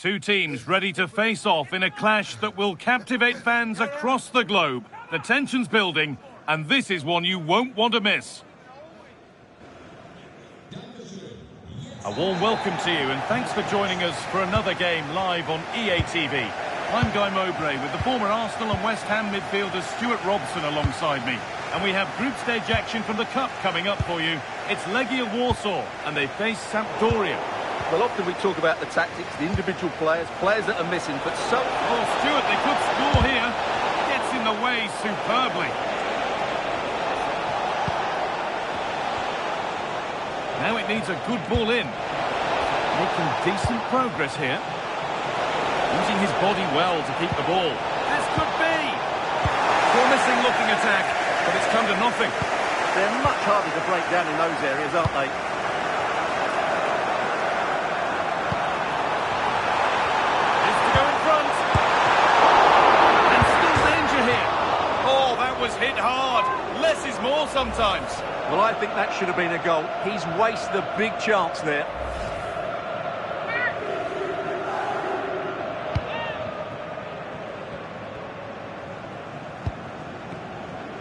Two teams ready to face off in a clash that will captivate fans across the globe. The tension's building, and this is one you won't want to miss. A warm welcome to you, and thanks for joining us for another game live on EA TV. I'm Guy Mowbray with the former Arsenal and West Ham midfielder Stuart Robson alongside me. And we have group stage action from the Cup coming up for you. It's Legia Warsaw, and they face Sampdoria. Well, often we talk about the tactics, the individual players that are missing, but so... Oh, Stuart, they could score here. Gets in the way superbly. Now it needs a good ball in. Making decent progress here. Using his body well to keep the ball. This could be! Promising looking attack, but it's come to nothing. They're much harder to break down in those areas, aren't they? Was hit hard. Less is more sometimes. Well, I think that should have been a goal. He's wasted a big chance there.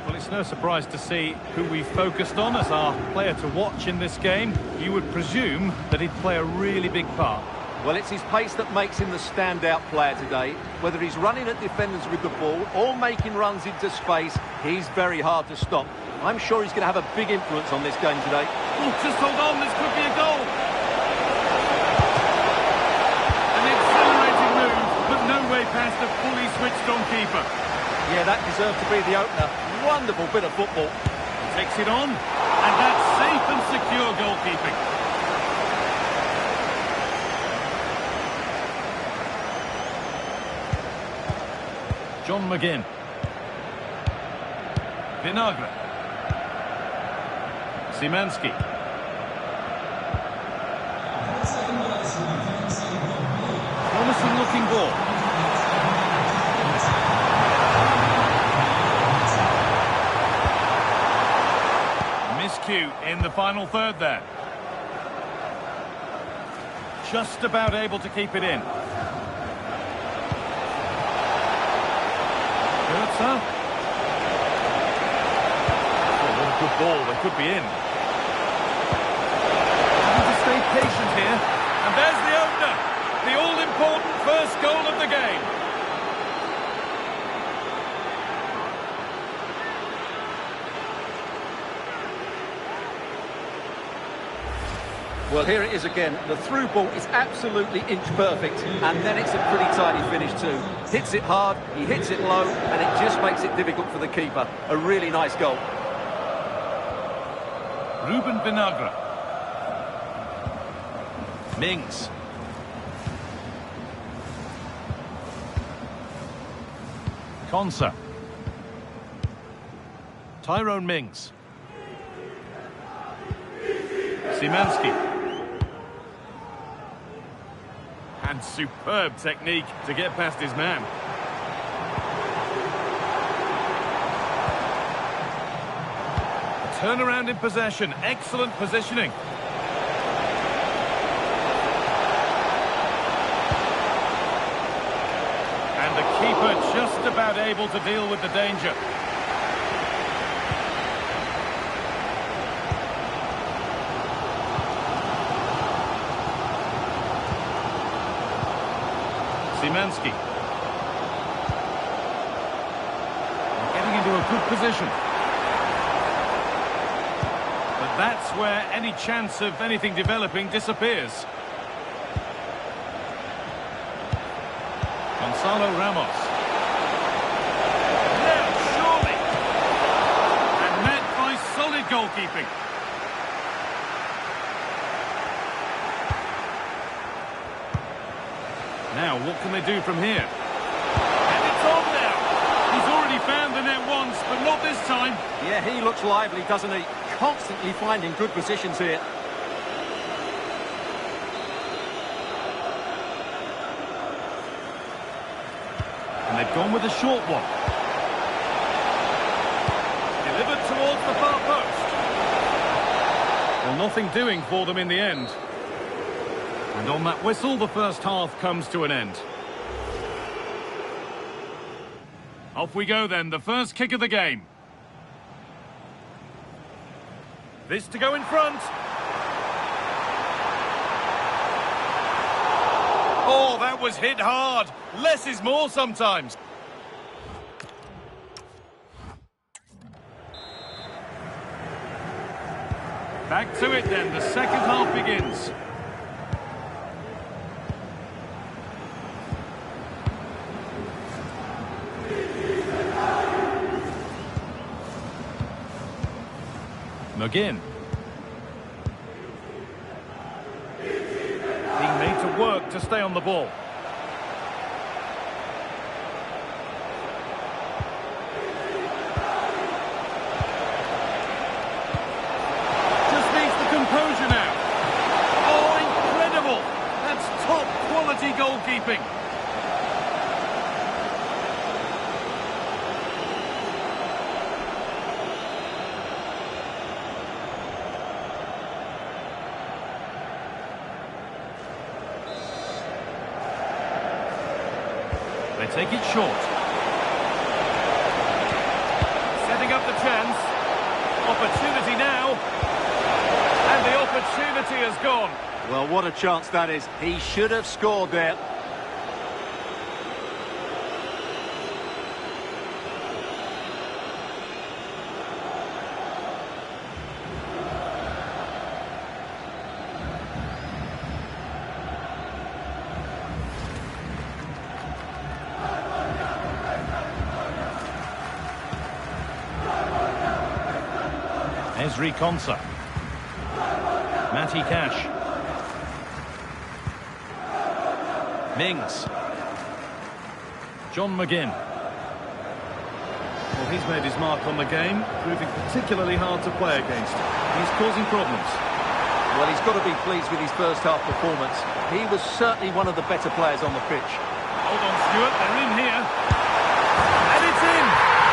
Well, it's no surprise to see who we focused on as our player to watch in this game. You would presume that he'd play a really big part. Well, it's his pace that makes him the standout player today. Whether he's running at defenders with the ball or making runs into space, he's very hard to stop. I'm sure he's going to have a big influence on this game today. Oh, just hold on, this could be a goal. An exhilarating move, but no way past a fully switched-on keeper. Yeah, that deserved to be the opener. Wonderful bit of football. Takes it on, and that's safe and secure goalkeeping. John McGinn. Vinagre. Szymanski. Promising looking ball. Miscue in the final third there. Just about able to keep it in. Oh, what a good ball, they could be in. Having to stay patient here, and there's the opener, the all-important first goal of the game. Well, here it is again. The through ball is absolutely inch perfect, and then it's a pretty tidy finish too. Hits it hard, he hits it low, and it just makes it difficult for the keeper. A really nice goal. Ruben Vinagre. Mings. Konsa. Tyrone Mings. Szymanski. And superb technique to get past his man. A turnaround in possession, excellent positioning. And the keeper just about able to deal with the danger. Szymanski. Getting into a good position. But that's where any chance of anything developing disappears. Gonzalo Ramos. Now, surely. And met by solid goalkeeping. Now, what can they do from here? And it's on now. He's already found the net once, but not this time. Yeah, he looks lively, doesn't he? Constantly finding good positions here. And they've gone with a short one. Delivered towards the far post. Well, nothing doing for them in the end. And on that whistle, the first half comes to an end. Off we go then, the first kick of the game. This to go in front. Oh, that was hit hard. Less is more sometimes. Back to it then, the second half begins. McGinn. Being made to work to stay on the ball. Just needs the composure now. Oh, incredible! That's top quality goalkeeping. They take it short. Setting up the chance. Opportunity now. And the opportunity has gone. Well, what a chance that is. He should have scored there. Esri Konsa. Matty Cash. Mings. John McGinn. Well, he's made his mark on the game, proving particularly hard to play against. He's causing problems. Well, he's got to be pleased with his first half performance. He was certainly one of the better players on the pitch. Hold on, Stuart, they're in here. And it's in!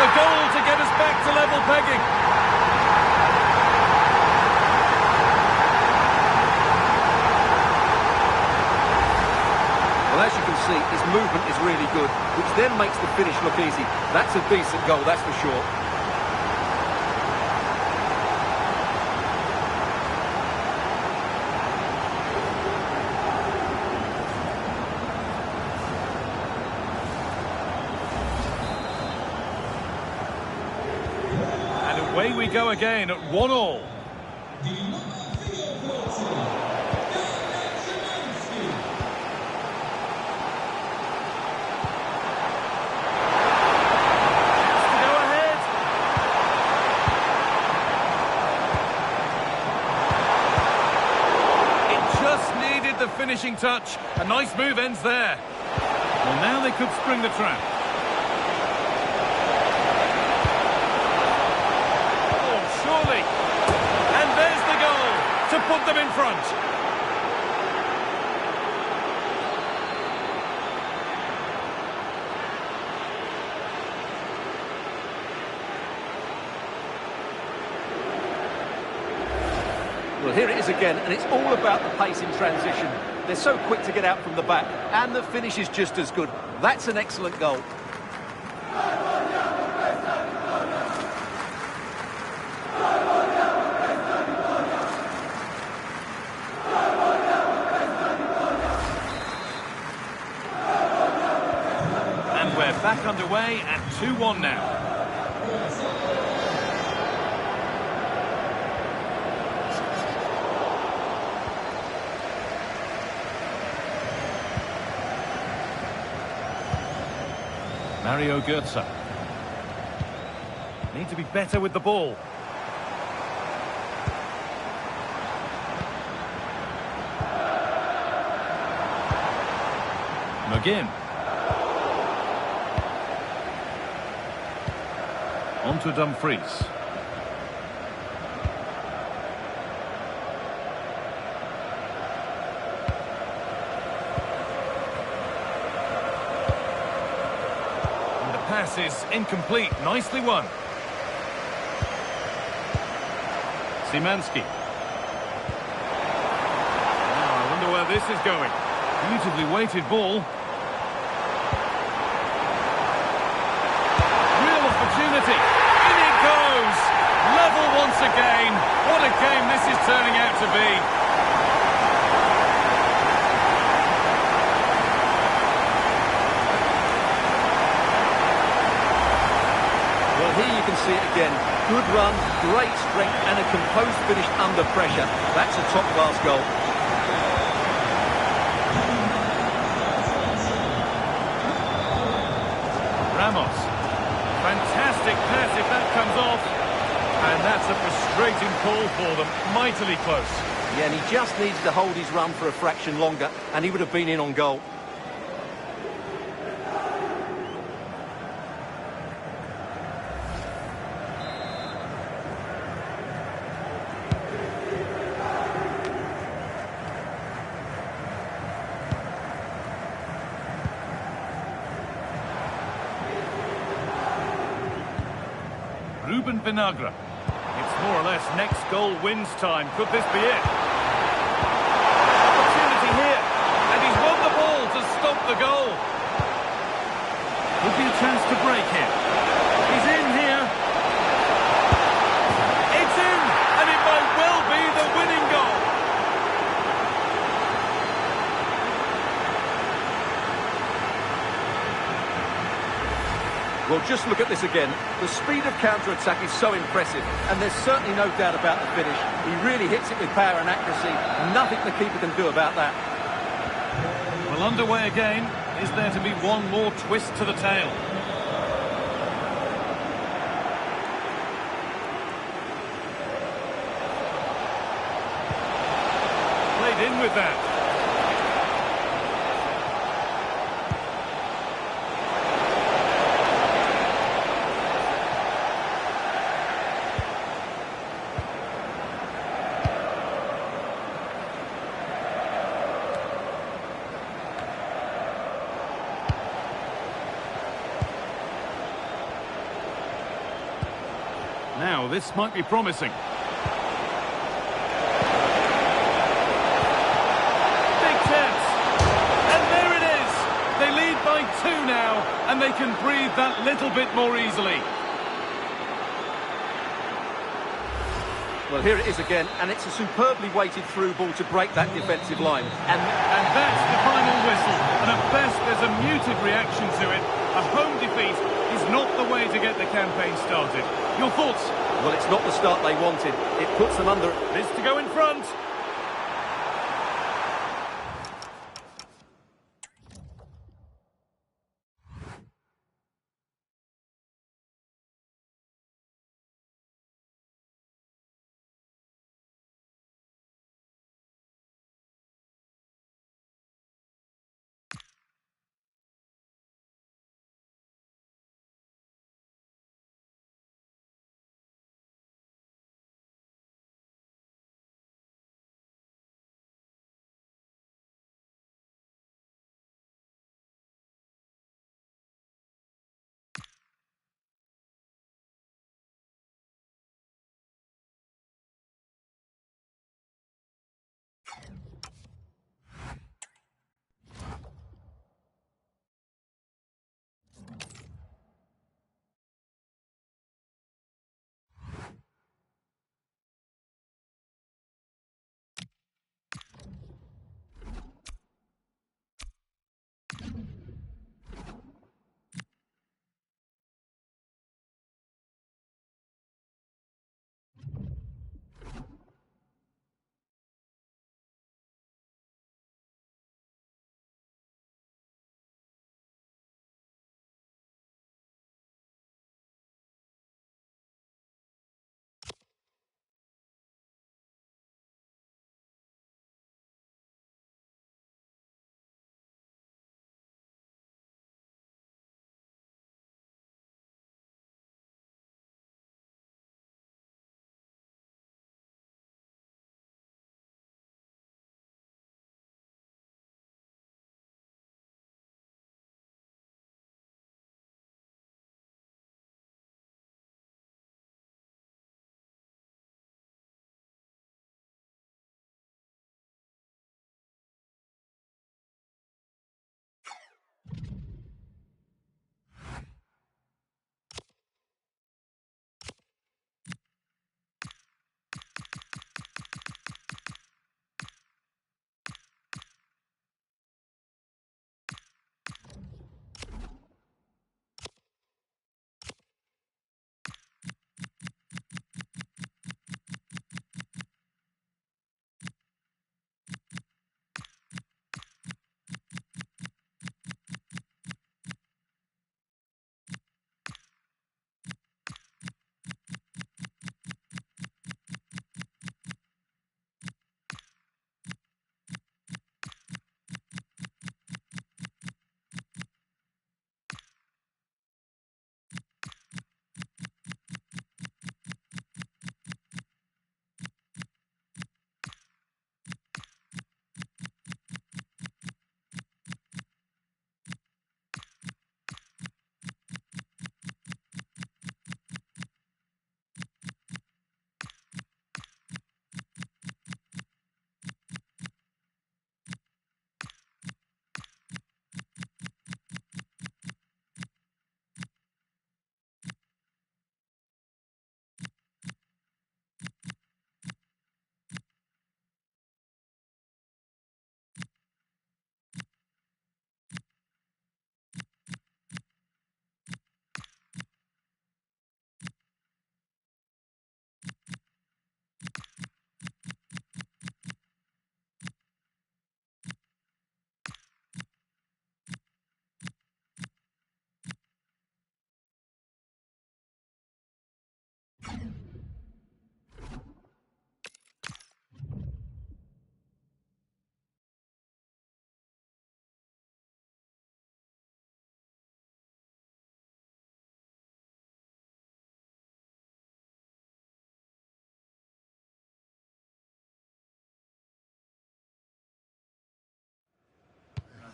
The goal to get us back to level pegging. Well, as you can see, his movement is really good, which then makes the finish look easy. That's a decent goal, that's for sure. And away we go again at 1-1. The finishing touch. A nice move ends there. Well, now they could spring the trap. Oh, surely. And there's the goal to put them in front. Well, here it is again, and it's all about the pace in transition. They're so quick to get out from the back, and the finish is just as good. That's an excellent goal. And we're back underway at 2-1 now. Mario Götze. Need to be better with the ball. McGinn. On to Dumfries. Pass is incomplete. Nicely won. Szymanski. Now, I wonder where where this is going. Beautifully weighted ball. Real opportunity. In it goes. Level once again. What a game this is turning out to be. Well, here you can see it again. Good run, great strength, and a composed finish under pressure. That's a top-class goal. Ramos. Fantastic pass if that comes off. And that's a frustrating call for them. Mightily close. Yeah, and he just needed to hold his run for a fraction longer, and he would have been in on goal. Ruben Vinagre. It's more or less next goal wins time. Could this be it? Opportunity here. And he's won the ball to stop the goal. Would be a chance to break here. He's in here. It's in. And it might well be the winning goal. Well, just look at this again. The speed of counter-attack is so impressive, and there's certainly no doubt about the finish. He really hits it with power and accuracy. Nothing the keeper can do about that. Well, underway again. Is there to be one more twist to the tail? Played in with that. Now, this might be promising. Big chance. And there it is. They lead by 2 now, and they can breathe that little bit more easily. Well, here it is again, and it's a superbly weighted through ball to break that defensive line. And that's the final whistle. And at best, there's a muted reaction to it. A home defeat is not the way to get the campaign started. Your thoughts? Well, it's not the start they wanted. It puts them under... This to go in front.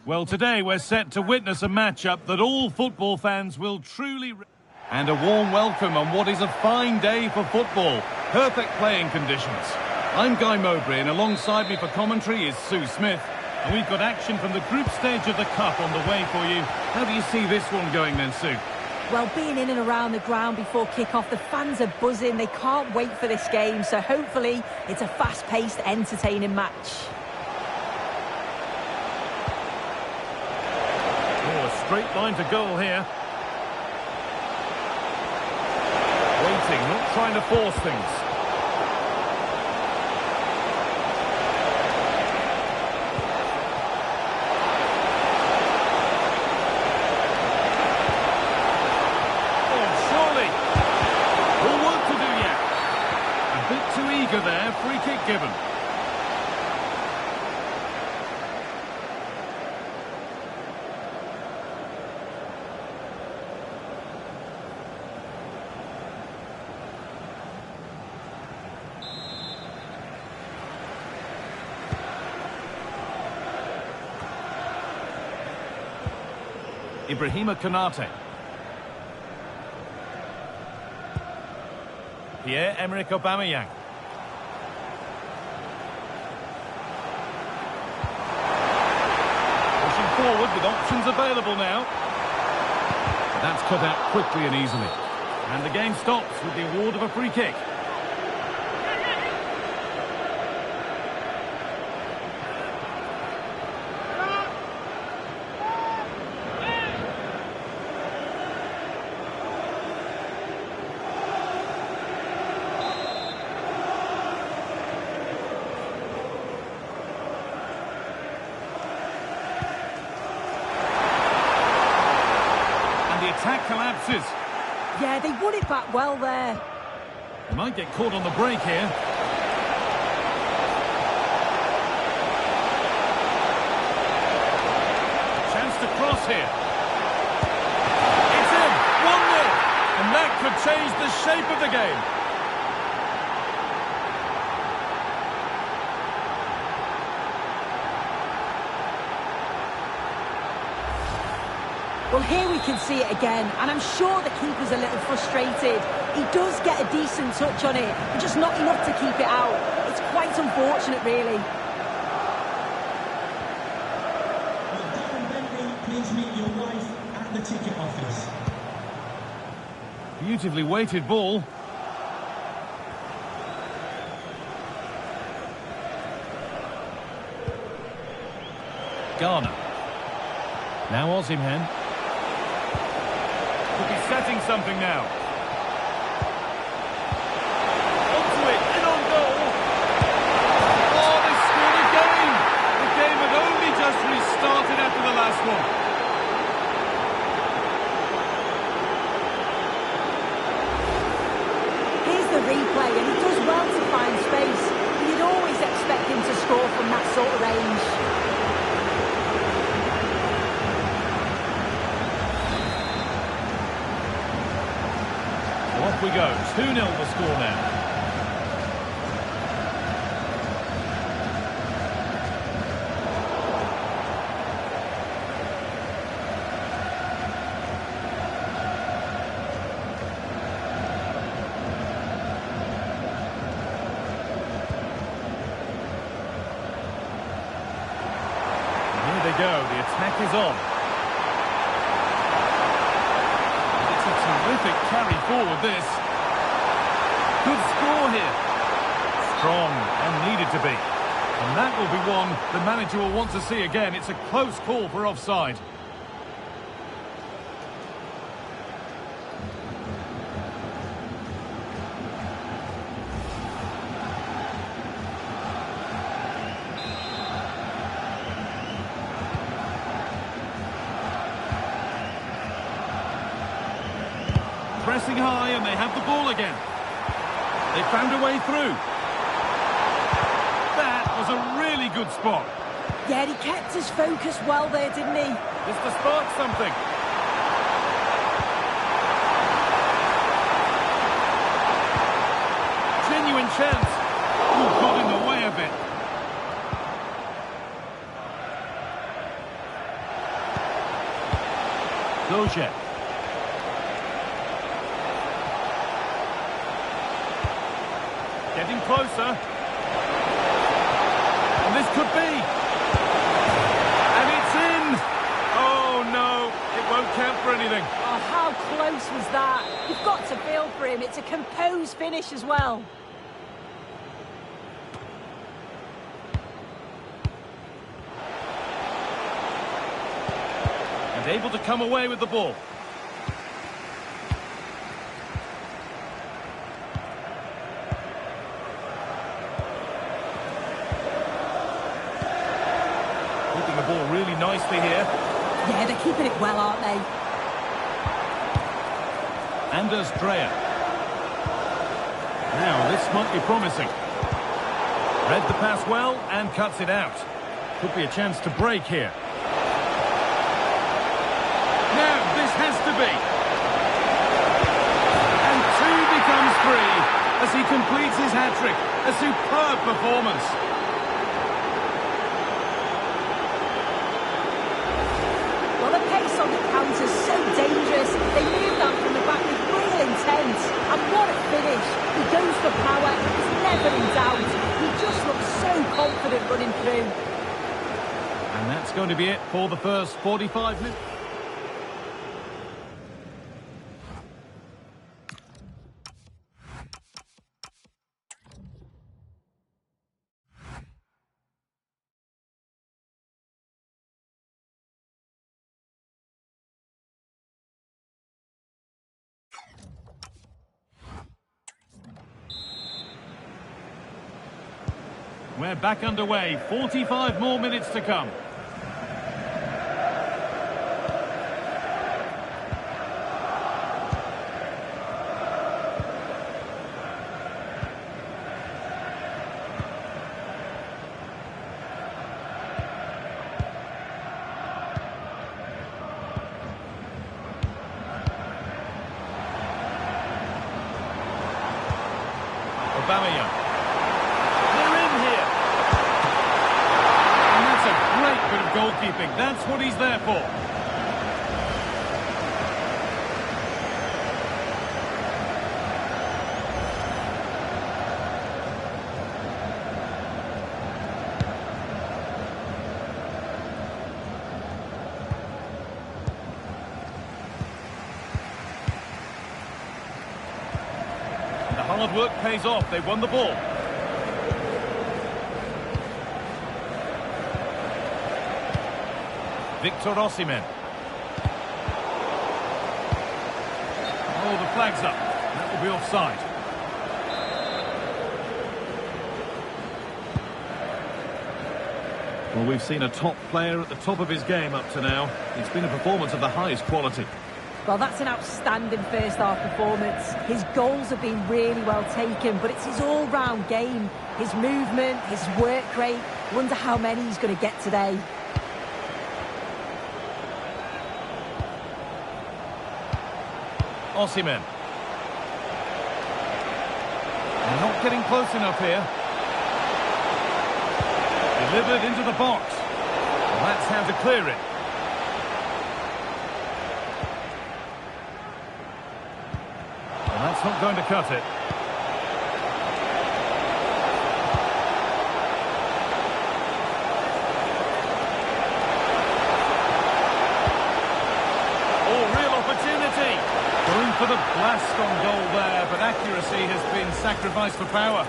Well, today we're set to witness a matchup that all football fans will truly... And a warm welcome on what is a fine day for football. Perfect playing conditions. I'm Guy Mowbray, and alongside me for commentary is Sue Smith. And we've got action from the group stage of the Cup on the way for you. How do you see this one going then, Sue? Well, being in and around the ground before kick-off, the fans are buzzing. They can't wait for this game, so hopefully it's a fast-paced, entertaining match. Oh, a straight line to goal here. Waiting, not trying to force things. There, free kick given. Ibrahima Konate. Pierre-Emerick Aubameyang. Forward with options available now. That's cut out quickly and easily. And the game stops with the award of a free kick. Attack collapses. Yeah, they won it back well there. They might get caught on the break here. Chance to cross here. It's in. 1-0. And that could change the shape of the game. Well, here we can see it again, and I'm sure the keeper's a little frustrated. He does get a decent touch on it, but just not enough to keep it out. It's quite unfortunate, really. Please meet your wife at the ticket office. Beautifully weighted ball. Ghana. Now Osimhen. Could be setting something now. Onto it, in on goal. Oh, they scored again. The game had only just restarted after the last one. Here's the replay, and he does well to find space. But you'd always expect him to score from that sort of range. Off we go, 2-0 the score now. Here they go, the attack is on. Terrific carry forward this. Good score here. Strong and needed to be. And that will be one the manager will want to see again. It's a close call for offside. Pressing high, and they have the ball again. They found a way through. That was a really good spot. Yeah, he kept his focus well there, didn't he? Just to spark something. Genuine chance. Ooh, got in the way of it. Doje. Getting closer. And this could be. And it's in. Oh, no. It won't count for anything. Oh, how close was that? You've got to feel for him. It's a composed finish as well. And able to come away with the ball. Keeping the ball really nicely here. Yeah, they're keeping it well, aren't they? Anders Dreyer. Now, this might be promising. Read the pass well and cuts it out. Could be a chance to break here. Now, this has to be. And two becomes three as he completes his hat-trick. A superb performance. Well, the pace on the counter's so dangerous. They move that from the back with real intent. And what a finish. He goes for power. He's never in doubt. He just looks so confident running through. And that's going to be it for the first 45 minutes. We're back underway. 45 more minutes to come. Aubameyang. Goalkeeping, that's what he's there for. And the hard work pays off, they won the ball. Victor Osimhen. Oh, the flag's up. That will be offside. Well, we've seen a top player at the top of his game up to now. It's been a performance of the highest quality. Well, that's an outstanding first-half performance. His goals have been really well taken, but it's his all-round game. His movement, his work rate. Wonder how many he's going to get today. Osimhen. Not getting close enough here. Delivered into the box. Well, that's how to clear it. And that's not going to cut it. Oh, real opportunity. Going for the blast on goal there, but accuracy has been sacrificed for power.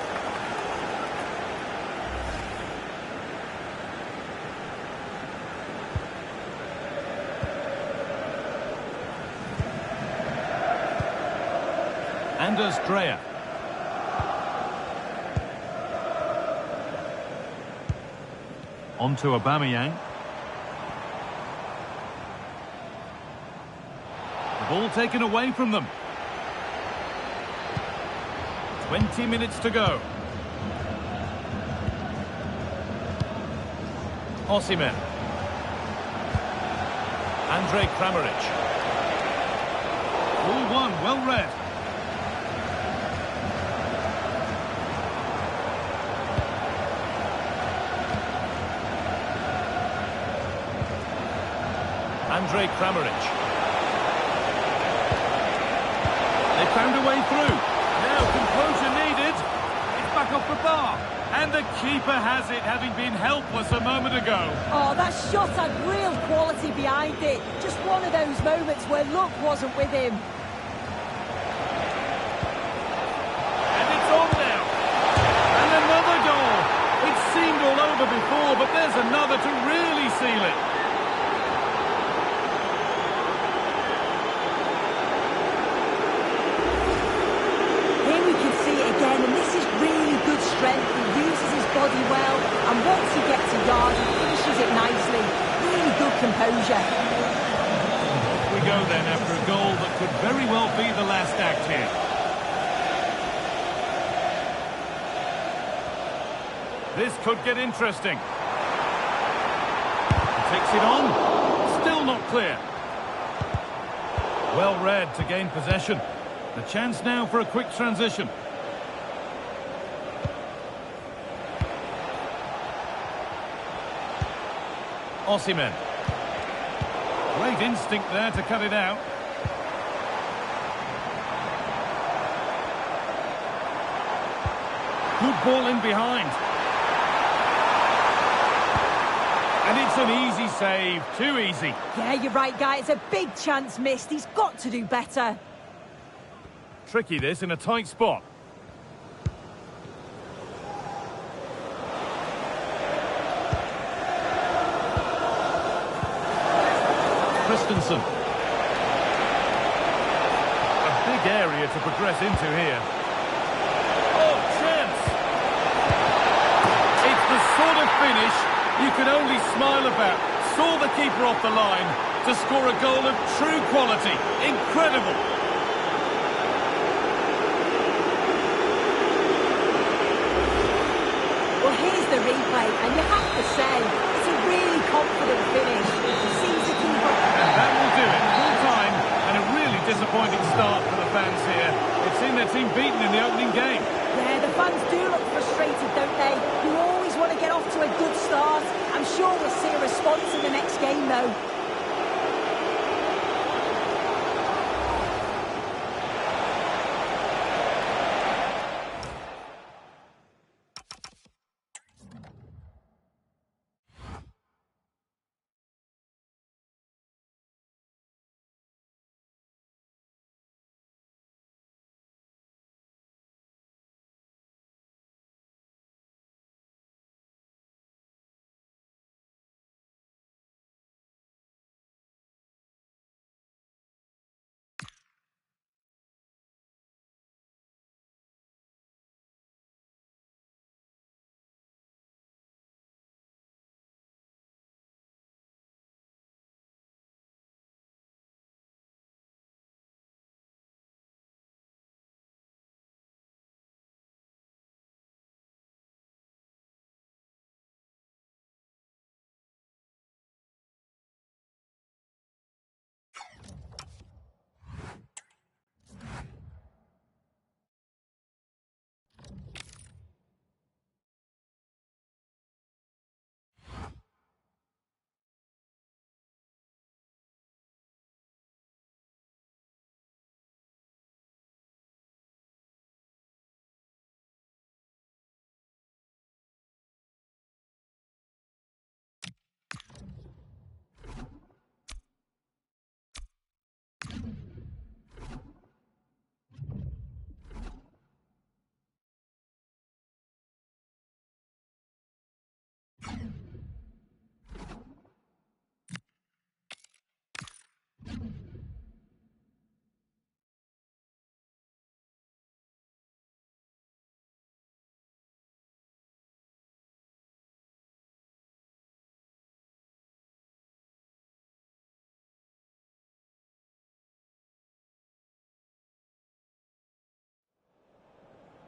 Anders Dreyer. On to Aubameyang. The ball taken away from them. 20 minutes to go. Osimhen. Andrej Kramaric. All one, well read. Andrej Kramaric. Found a way through. Now composure needed. It's back off the bar. And the keeper has it, having been helpless a moment ago. Oh, that shot had real quality behind it. Just one of those moments where luck wasn't with him. And it's on now. And another goal. It seemed all over before, but there's another to really seal it. Here we can see it again, and this is really good strength. He uses his body well, and once he gets a yard, he finishes it nicely. Really good composure. Off we go then after a goal that could very well be the last act here. This could get interesting. Takes it on. Still not clear. Well read to gain possession. The chance now for a quick transition. Osimhen. Great instinct there to cut it out. Good ball in behind. And it's an easy save. Too easy. Yeah, you're right, guy. It's a big chance missed. He's got to do better. Tricky this in a tight spot. Christensen. A big area to progress into here. Oh, chance! It's the sort of finish you can only smile about. Saw the keeper off the line to score a goal of true quality. Incredible! Well, here's the replay, and you have to say, it's a really confident finish. He seems to keep up. And that will do it. Full time, and a really disappointing start for the fans here. They've seen their team beaten in the opening game. Yeah, the fans do look frustrated, don't they? You always want to get off to a good start. I'm sure we'll see a response in the next game, though.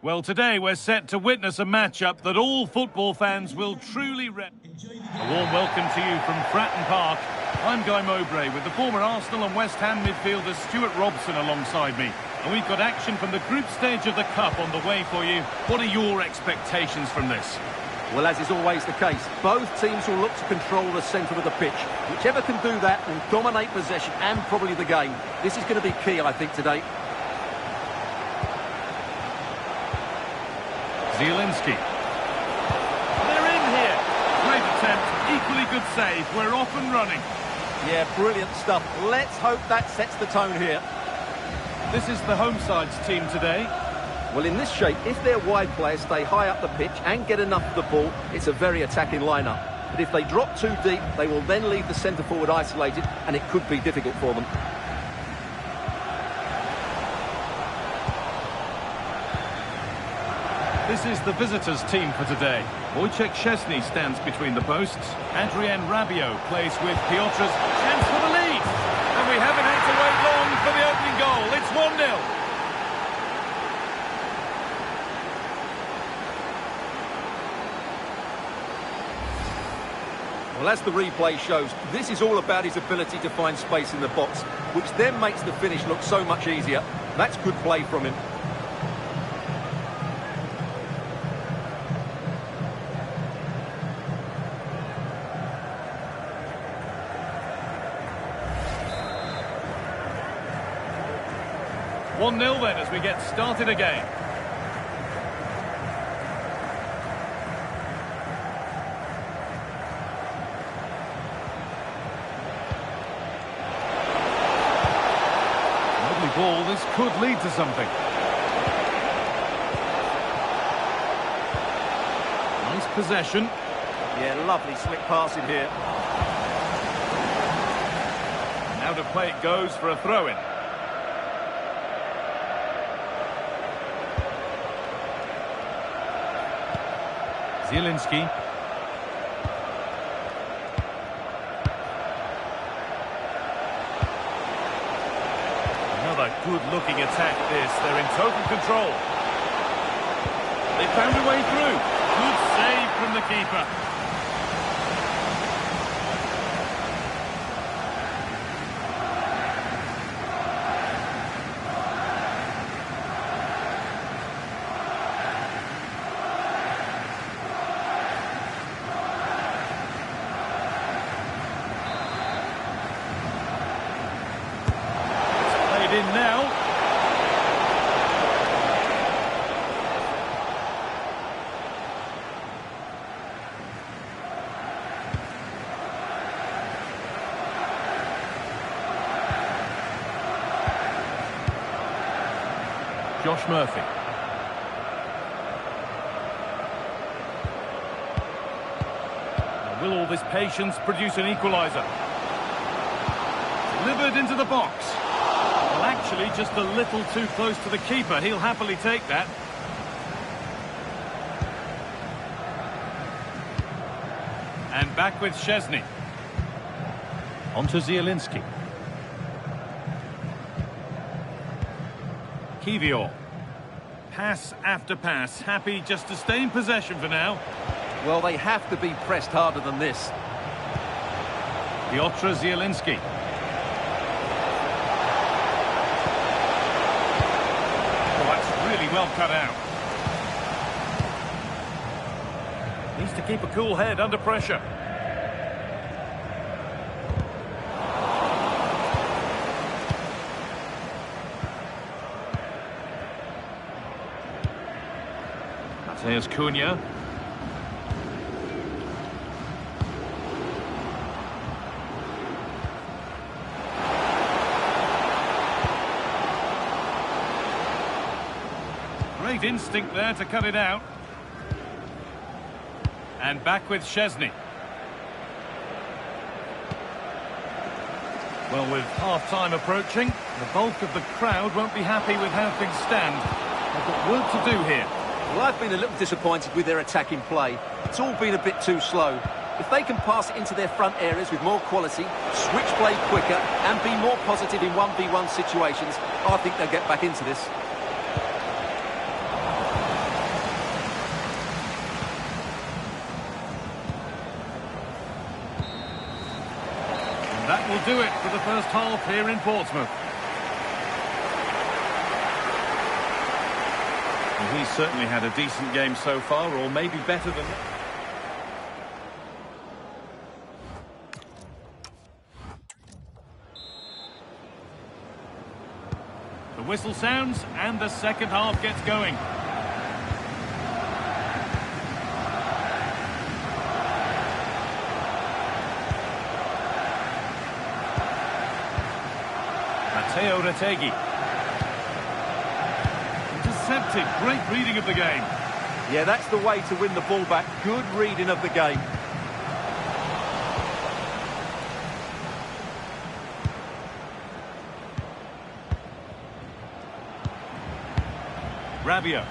Well, today we're set to witness a matchup that all football fans will truly... A warm welcome to you from Fratton Park. I'm Guy Mowbray with the former Arsenal and West Ham midfielder Stuart Robson alongside me. And we've got action from the group stage of the Cup on the way for you. What are your expectations from this? Well, as is always the case, both teams will look to control the centre of the pitch. Whichever can do that will dominate possession and probably the game. This is going to be key, I think, today. Zielinski. They're in here. Great attempt, equally good save. We're off and running. Yeah, brilliant stuff. Let's hope that sets the tone here. This is the home side's team today. Well, in this shape, if their wide players stay high up the pitch and get enough of the ball, it's a very attacking lineup. But if they drop too deep, they will then leave the centre-forward isolated, and it could be difficult for them. This is the visitors' team for today. Wojciech Szczesny stands between the posts. Adrien Rabiot plays with Piotr's chance for the lead. And we haven't had to wait long for the opening goal. It's 1-0. Well, as the replay shows, this is all about his ability to find space in the box, which then makes the finish look so much easier. That's good play from him. One 1-0 then as we get started again. Lovely ball, this could lead to something. Nice possession. Yeah, lovely slick passing here. Now to play it goes for a throw-in. Zielinski. Another good-looking attack this. They're in total control. They found a way through. Good save from the keeper. In now. Josh Murphy. Now, will all this patience produce an equaliser? Delivered into the box. Well, actually, just a little too close to the keeper. He'll happily take that. And back with Szczesny. On to Zielinski. Kiwior. Pass after pass. Happy just to stay in possession for now. Well, they have to be pressed harder than this. Piotr Zielinski. Really well cut out. Needs to keep a cool head under pressure. Mateus Cunha. Great instinct there to cut it out. And back with Szczesny. Well, with half-time approaching, the bulk of the crowd won't be happy with how things stand. They've got work to do here. Well, I've been a little disappointed with their attacking play. It's all been a bit too slow. If they can pass it into their front areas with more quality, switch play quicker, and be more positive in 1v1 situations, I think they'll get back into this. That will do it for the first half here in Portsmouth. Well, he's certainly had a decent game so far, or maybe better than that. The whistle sounds and the second half gets going. Mateo Retegui. Intercepted. Great reading of the game. Yeah, that's the way to win the ball back. Good reading of the game. Rabiot.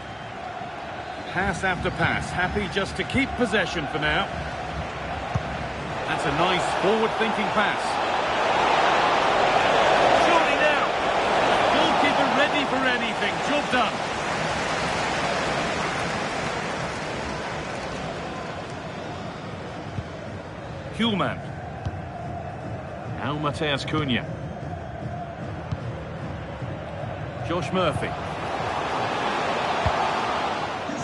Pass after pass. Happy just to keep possession for now. That's a nice forward-thinking pass. Surely now. Goalkeeper ready for anything. Job done. Kuhlmann. Now Mateus Cunha. Josh Murphy.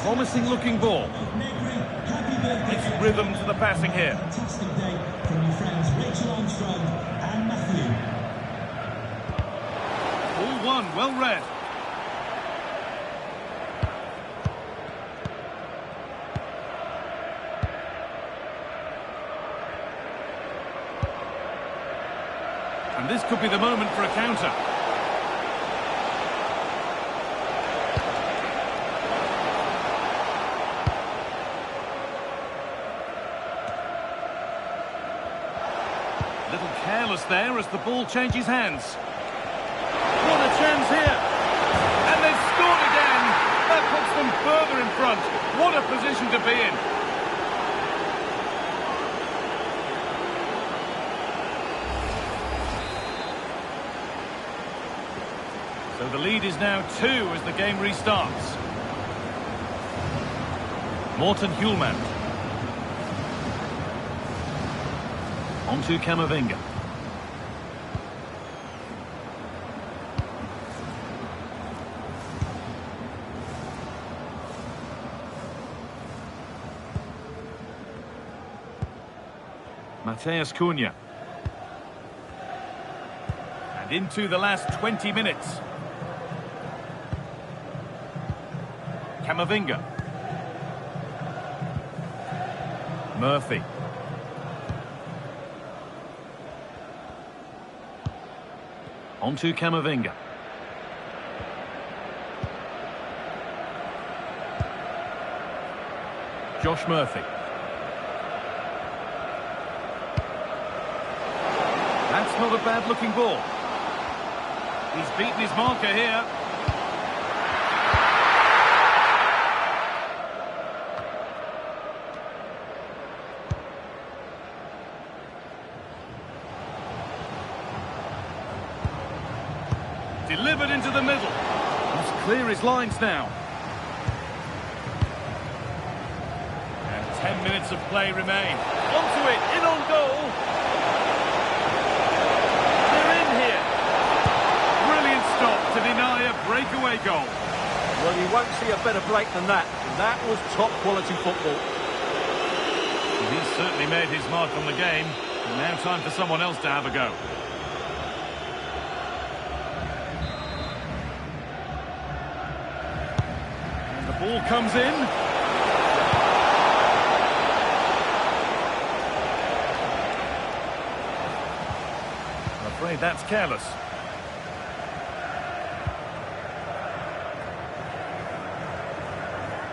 Promising looking ball. Nice rhythm to the passing here. Fantastic day from your friends Rachel Armstrong and Matthew. All one, well read. And this could be the moment for a counter. Little careless there as the ball changes hands. What a chance here. And they've scored again. That puts them further in front. What a position to be in. So the lead is now 2 as the game restarts. Morten Hjulmand. On to Camavinga. Mateus Cunha. And into the last 20 minutes. Camavinga. Murphy. On to Camavinga. Josh Murphy. That's not a bad looking ball. He's beaten his marker here. Delivered into the middle. Must clear his lines now. And 10 minutes of play remain. Onto it, in on goal. They're in here. Brilliant stop to deny a breakaway goal. Well, you won't see a better break than that. That was top quality football. He's certainly made his mark on the game. And now time for someone else to have a go. Ball comes in. I'm afraid that's careless.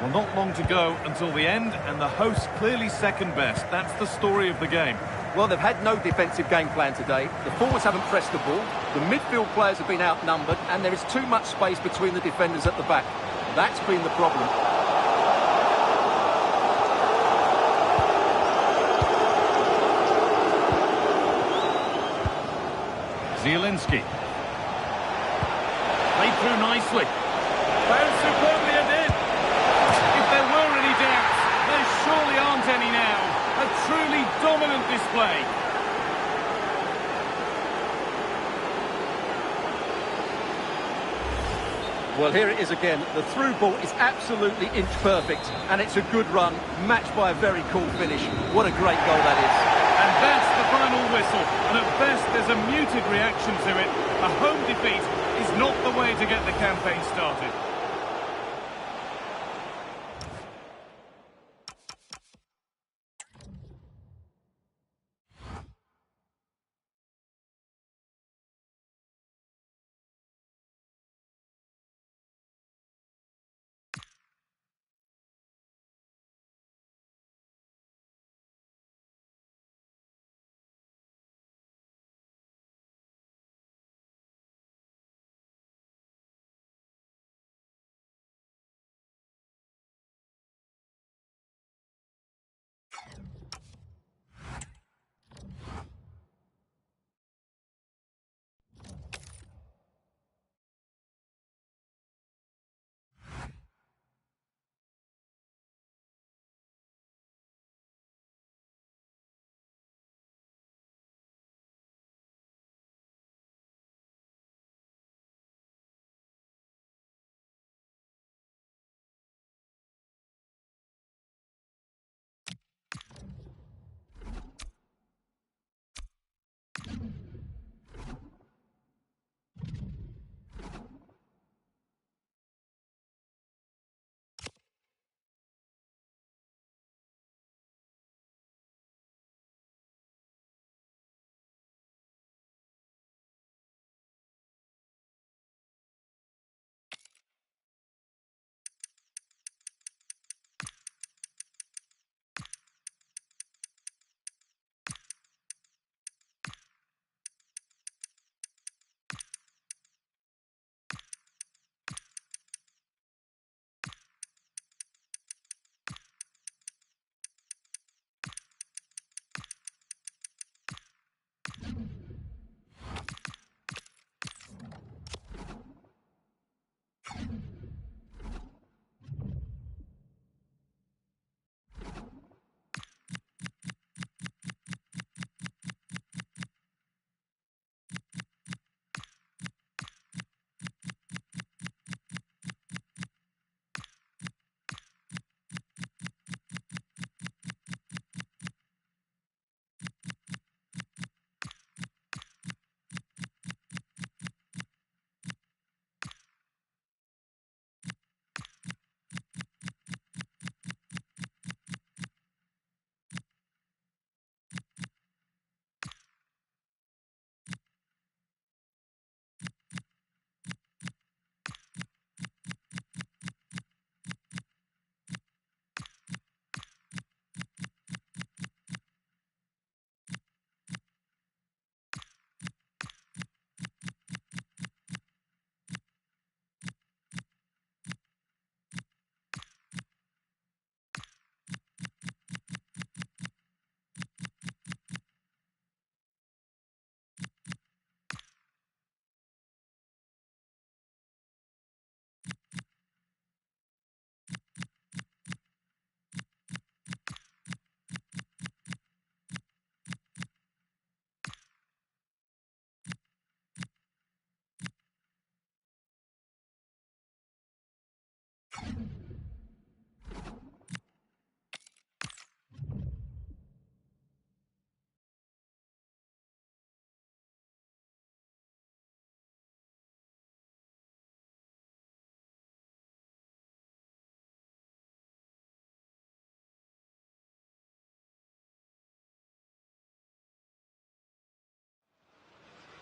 Well, not long to go until the end, and the hosts clearly second best. That's the story of the game. Well, they've had no defensive game plan today. The forwards haven't pressed the ball. The midfield players have been outnumbered, and there is too much space between the defenders at the back. That's been the problem. Zielinski. Played through nicely. Found superbly and in. If there were any doubts, there surely aren't any now. A truly dominant display. Well, here it is again. The through ball is absolutely inch perfect, and it's a good run, matched by a very cool finish. What a great goal that is. And that's the final whistle. And at best, there's a muted reaction to it. A home defeat is not the way to get the campaign started.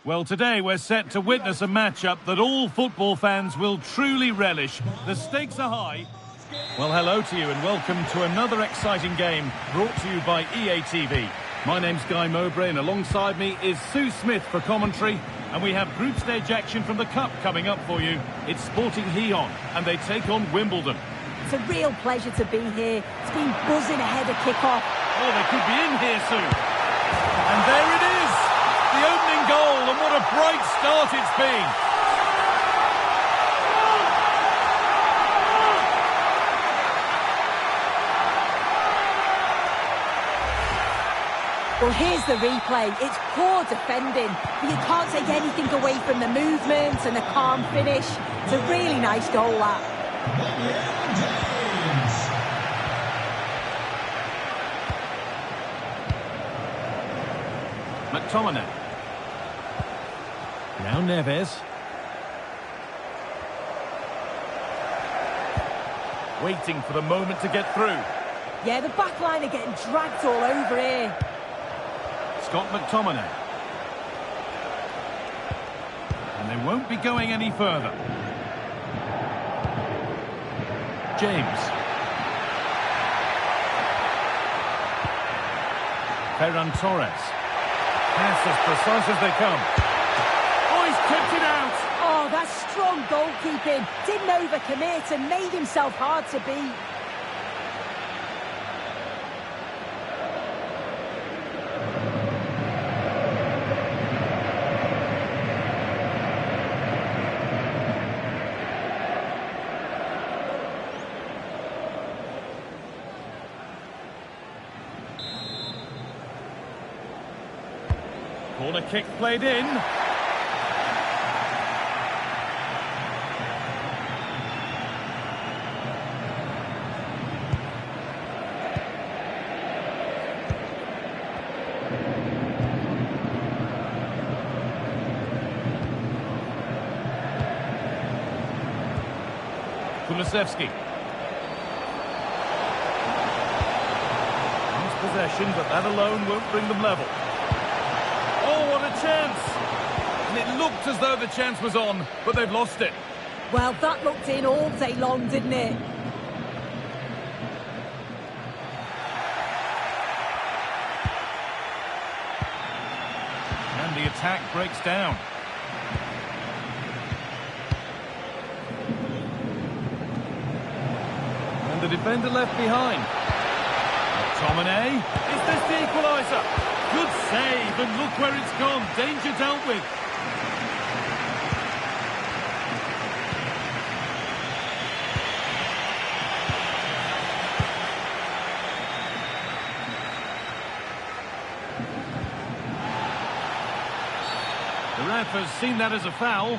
Well, today we're set to witness a matchup that all football fans will truly relish. The stakes are high. Well, hello to you and welcome to another exciting game brought to you by EA TV. My name's Guy Mowbray and alongside me is Sue Smith for commentary. And we have group stage action from the Cup coming up for you. It's Sporting Lyon and they take on Wimbledon. It's a real pleasure to be here. It's been buzzing ahead of kick-off. Oh, they could be in here soon. And there it is! The opening goal, and what a bright start it's been. Well, here's the replay. It's poor defending, but you can't take anything away from the movement and the calm finish. It's a really nice goal, that. McTominay. Now Neves. Waiting for the moment to get through. Yeah, the back line are getting dragged all over here. Scott McTominay. And they won't be going any further. James. Ferran Torres. Pass as precise as they come. Oh, he's kept it out! Oh, that's strong goalkeeping. Didn't overcommit and made himself hard to beat. Corner kick played in. Kulusevski. Nice possession, but that alone won't bring them level. Oh, what a chance! And it looked as though the chance was on, but they've lost it. Well, that looked in all day long, didn't it? And the attack breaks down. And the defender left behind. McTominay, is this the equaliser? Good save, and look where it's gone. Danger dealt with. The ref has seen that as a foul.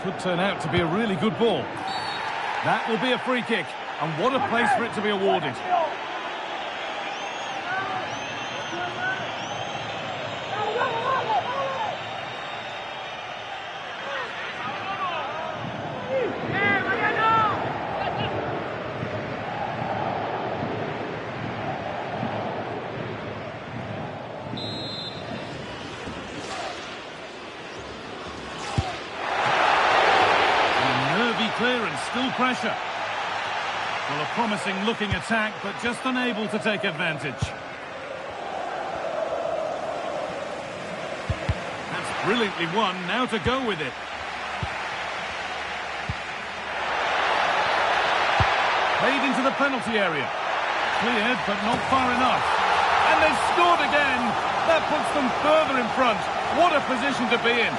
Could turn out to be a really good ball. That will be a free kick, and what a place for it to be awarded. Clearance, still pressure. Well, a promising looking attack, but just unable to take advantage. That's brilliantly won, now to go with it. Played into the penalty area. Cleared, but not far enough. And they've scored again. That puts them further in front. What a position to be in.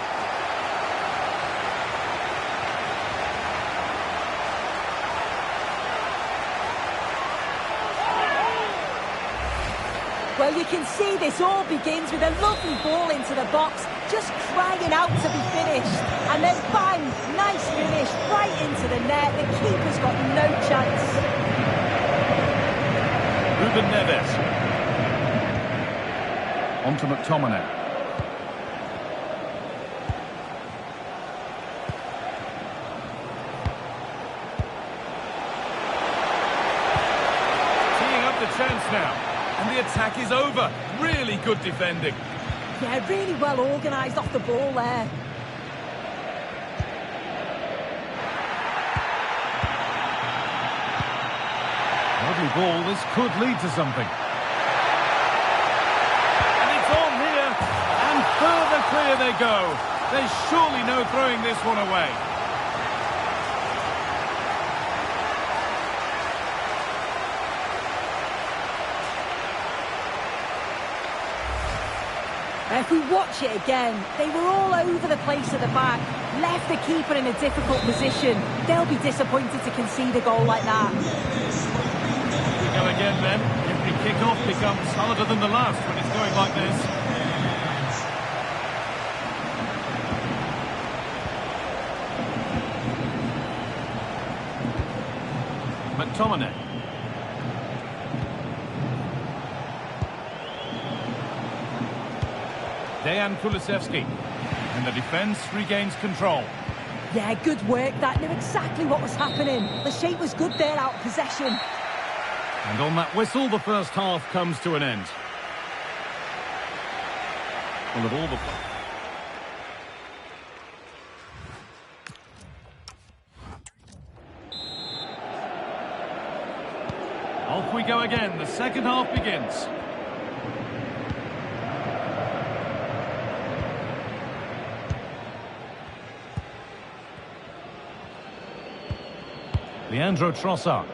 Well, you can see this all begins with a lovely ball into the box, just crying out to be finished. And then bang, nice finish, right into the net. The keeper's got no chance. Ruben Neves. On to McTominay. And the attack is over. Really good defending. Yeah, really well organised off the ball there. Lovely ball. This could lead to something. And it's on here. And further clear they go. There's surely no throwing this one away. If we watch it again, they were all over the place at the back, left the keeper in a difficult position. They'll be disappointed to concede a goal like that. We go again then. Every kick-off becomes harder than the last when it's going like this. McTominay. Dejan Kulusevski. And the defence regains control. Yeah, good work. That knew exactly what was happening. The shape was good there, out of possession. And on that whistle, the first half comes to an end. Well, of all the... Off we go again. The second half begins. Leandro Trossard.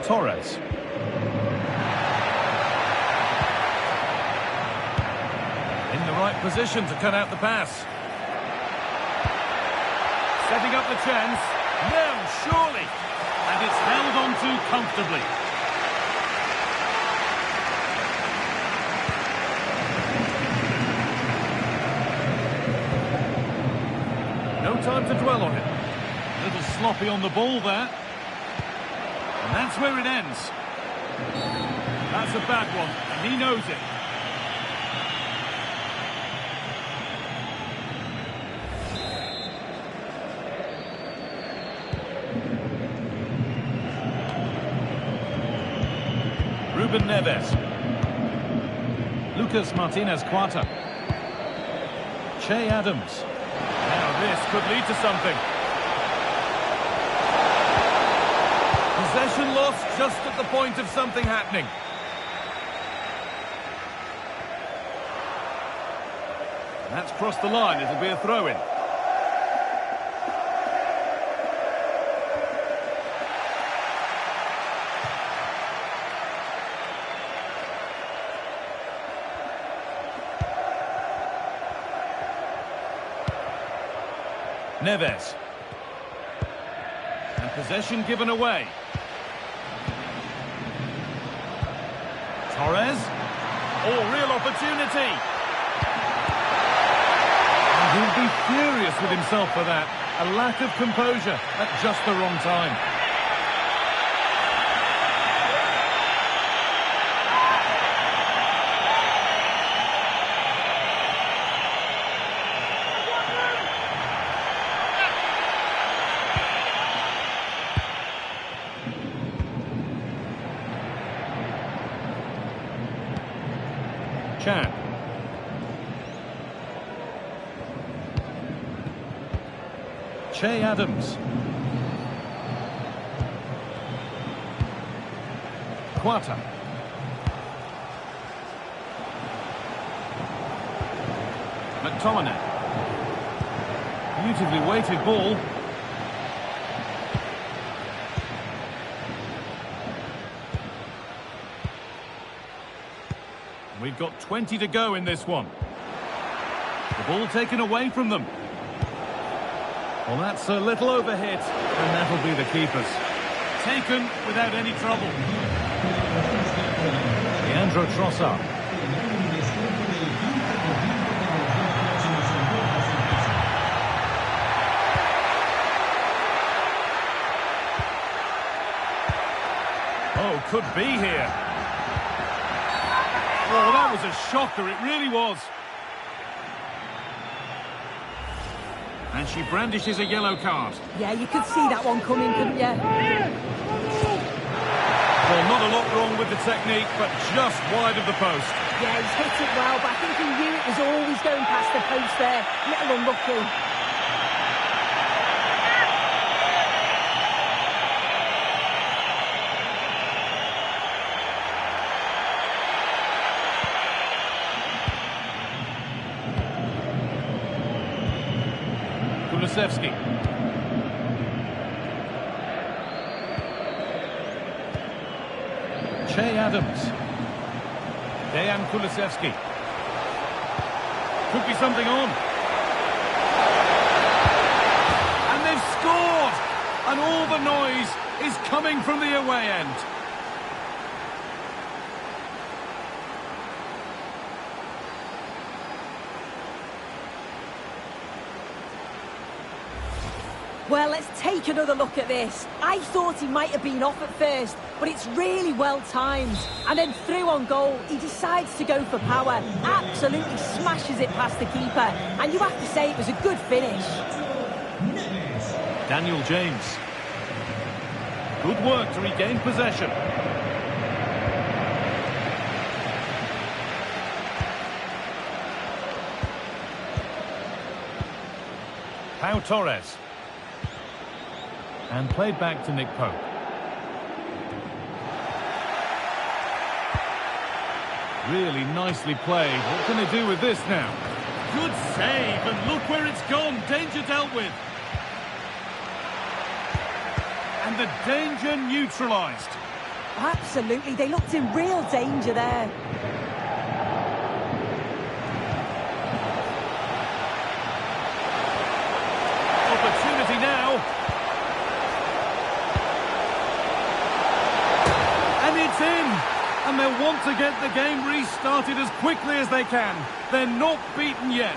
Torres. In the right position to cut out the pass. Setting up the chance. No, surely. And it's held on to comfortably. No time to dwell on it. A little sloppy on the ball there. And that's where it ends. That's a bad one, and he knows it. Ruben Neves. Lucas Martinez Quarta. Che Adams. Now this could lead to something. Possession lost just at the point of something happening. That's crossed the line. It'll be a throw-in. Neves. And possession given away. Torres. Oh, real opportunity. And he'll be furious with himself for that. A lack of composure at just the wrong time. Chan. Che Adams. Quarta. McTominay. Beautifully weighted ball. We've got 20 to go in this one. The ball taken away from them. Well, that's a little overhit, and that'll be the keepers. Taken without any trouble. Leandro Trossard. Oh, could be here. Oh, that was a shocker, it really was. And she brandishes a yellow card. Yeah, you could see that one coming, couldn't you? Well, not a lot wrong with the technique, but just wide of the post. Yeah, he's hit it well, but I think he knew it was always going past the post there. Little unlucky. Kulusevski. Che Adams. Dejan Kulusevski. Could be something on. And they've scored! And all the noise is coming from the away end. Well, let's take another look at this. I thought he might have been off at first, but it's really well timed. And then through on goal, he decides to go for power. Absolutely smashes it past the keeper. And you have to say it was a good finish. Daniel James. Good work to regain possession. Pau Torres. And played back to Nick Pope. Really nicely played. What can they do with this now? Good save, and look where it's gone. Danger dealt with. And the danger neutralised. Absolutely, they looked in real danger there. Opportunity now. And it's in. And they'll want to get the game restarted as quickly as they can. They're not beaten yet.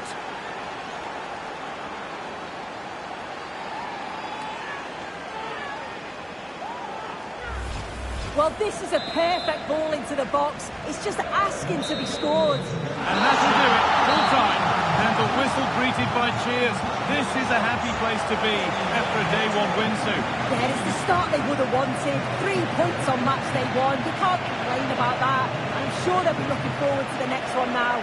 Well, this is a perfect ball into the box. It's just asking to be scored. And that'll do it. Full time. And the whistle greeted by cheers. This is a happy place to be after a day one win, Sue. Yeah, it's the start they would have wanted. 3 points on match day one. You can't complain about that. And I'm sure they'll be looking forward to the next one now.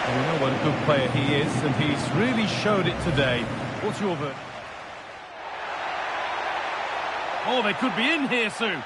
Well, we know what a good player he is, and he's really showed it today. What's your verdict? Oh, they could be in here, Sue.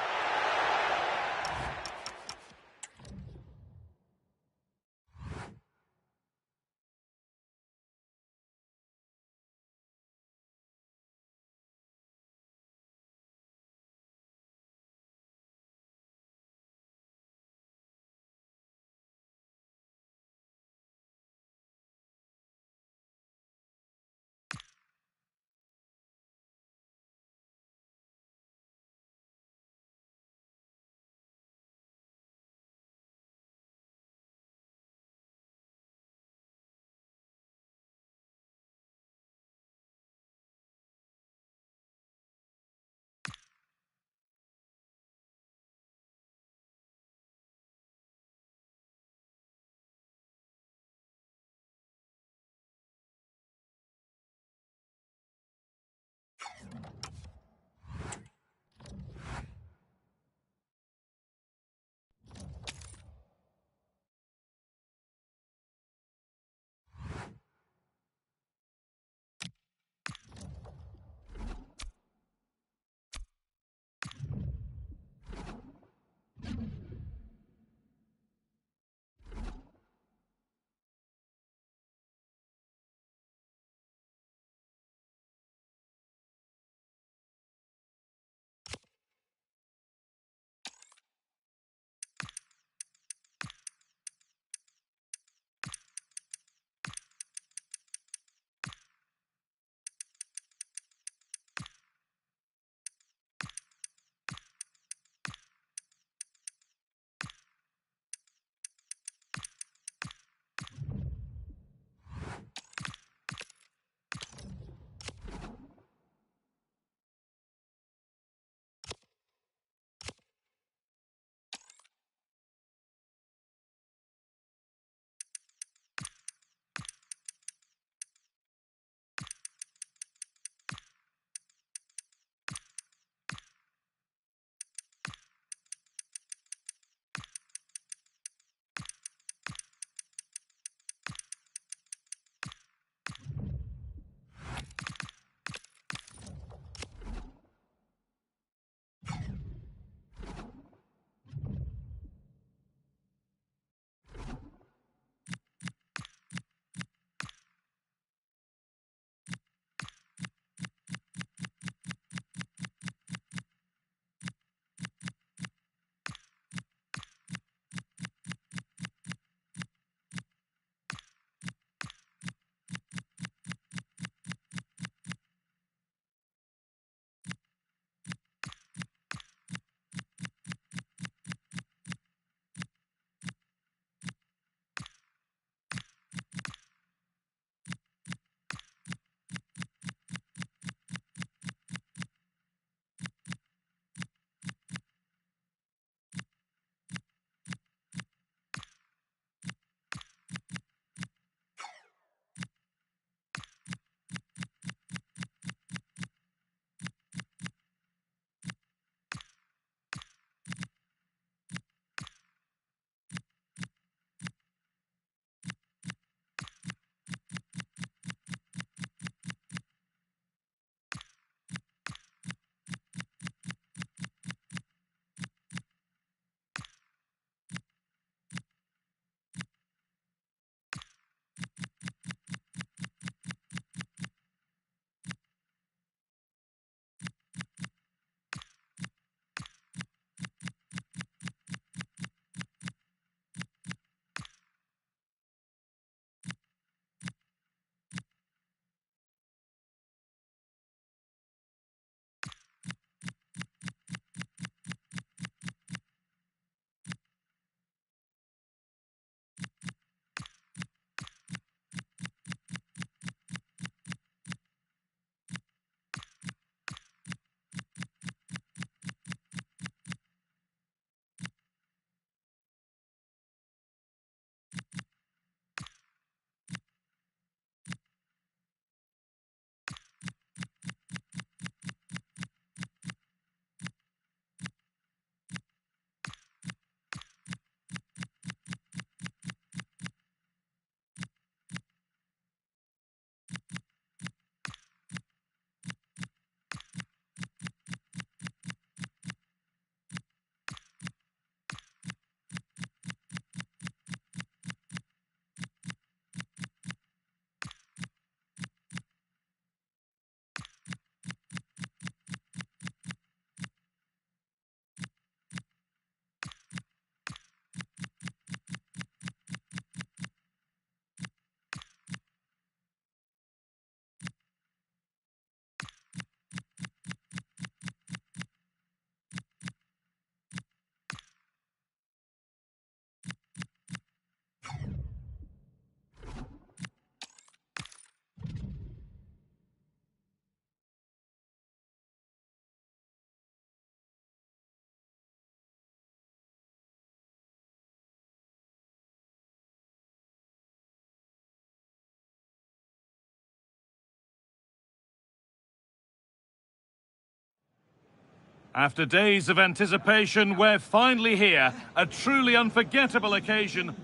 After days of anticipation, we're finally here. A truly unforgettable occasion.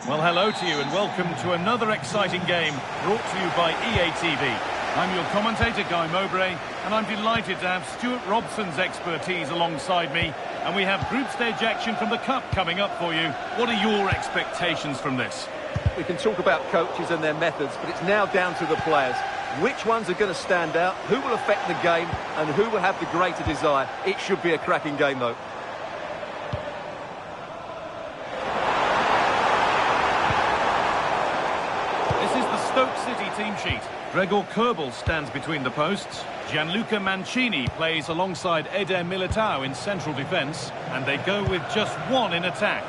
Well, hello to you and welcome to another exciting game brought to you by EA TV. I'm your commentator, Guy Mowbray, and I'm delighted to have Stuart Robson's expertise alongside me. And we have group stage action from the Cup coming up for you. What are your expectations from this? We can talk about coaches and their methods, but it's now down to the players. Which ones are going to stand out, who will affect the game, and who will have the greater desire? It should be a cracking game, though. This is the Stoke City team sheet. Gregor Kerbel stands between the posts. Gianluca Mancini plays alongside Eder Militao in central defence, and they go with just one in attack.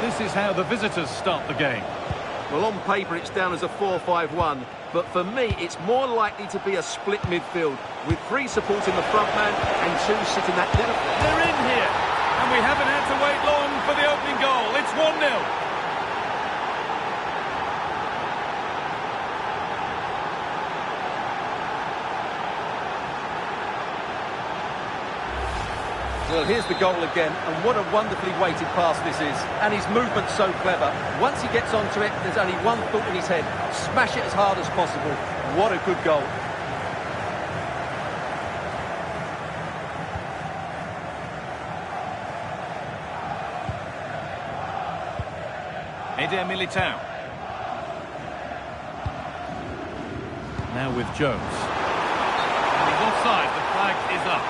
This is how the visitors start the game. Well, on paper, it's down as a 4-5-1, but for me, it's more likely to be a split midfield, with 3 supporting the front man and 2 sitting that little... They're in here, and we haven't had to wait long for the opening goal. It's 1-0. Well, here's the goal again, and what a wonderfully weighted pass this is. And his movement's so clever. Once he gets onto it, there's only one thought in his head. Smash it as hard as possible. What a good goal. Eder Militao. Now with Jones. And he's offside. The flag is up.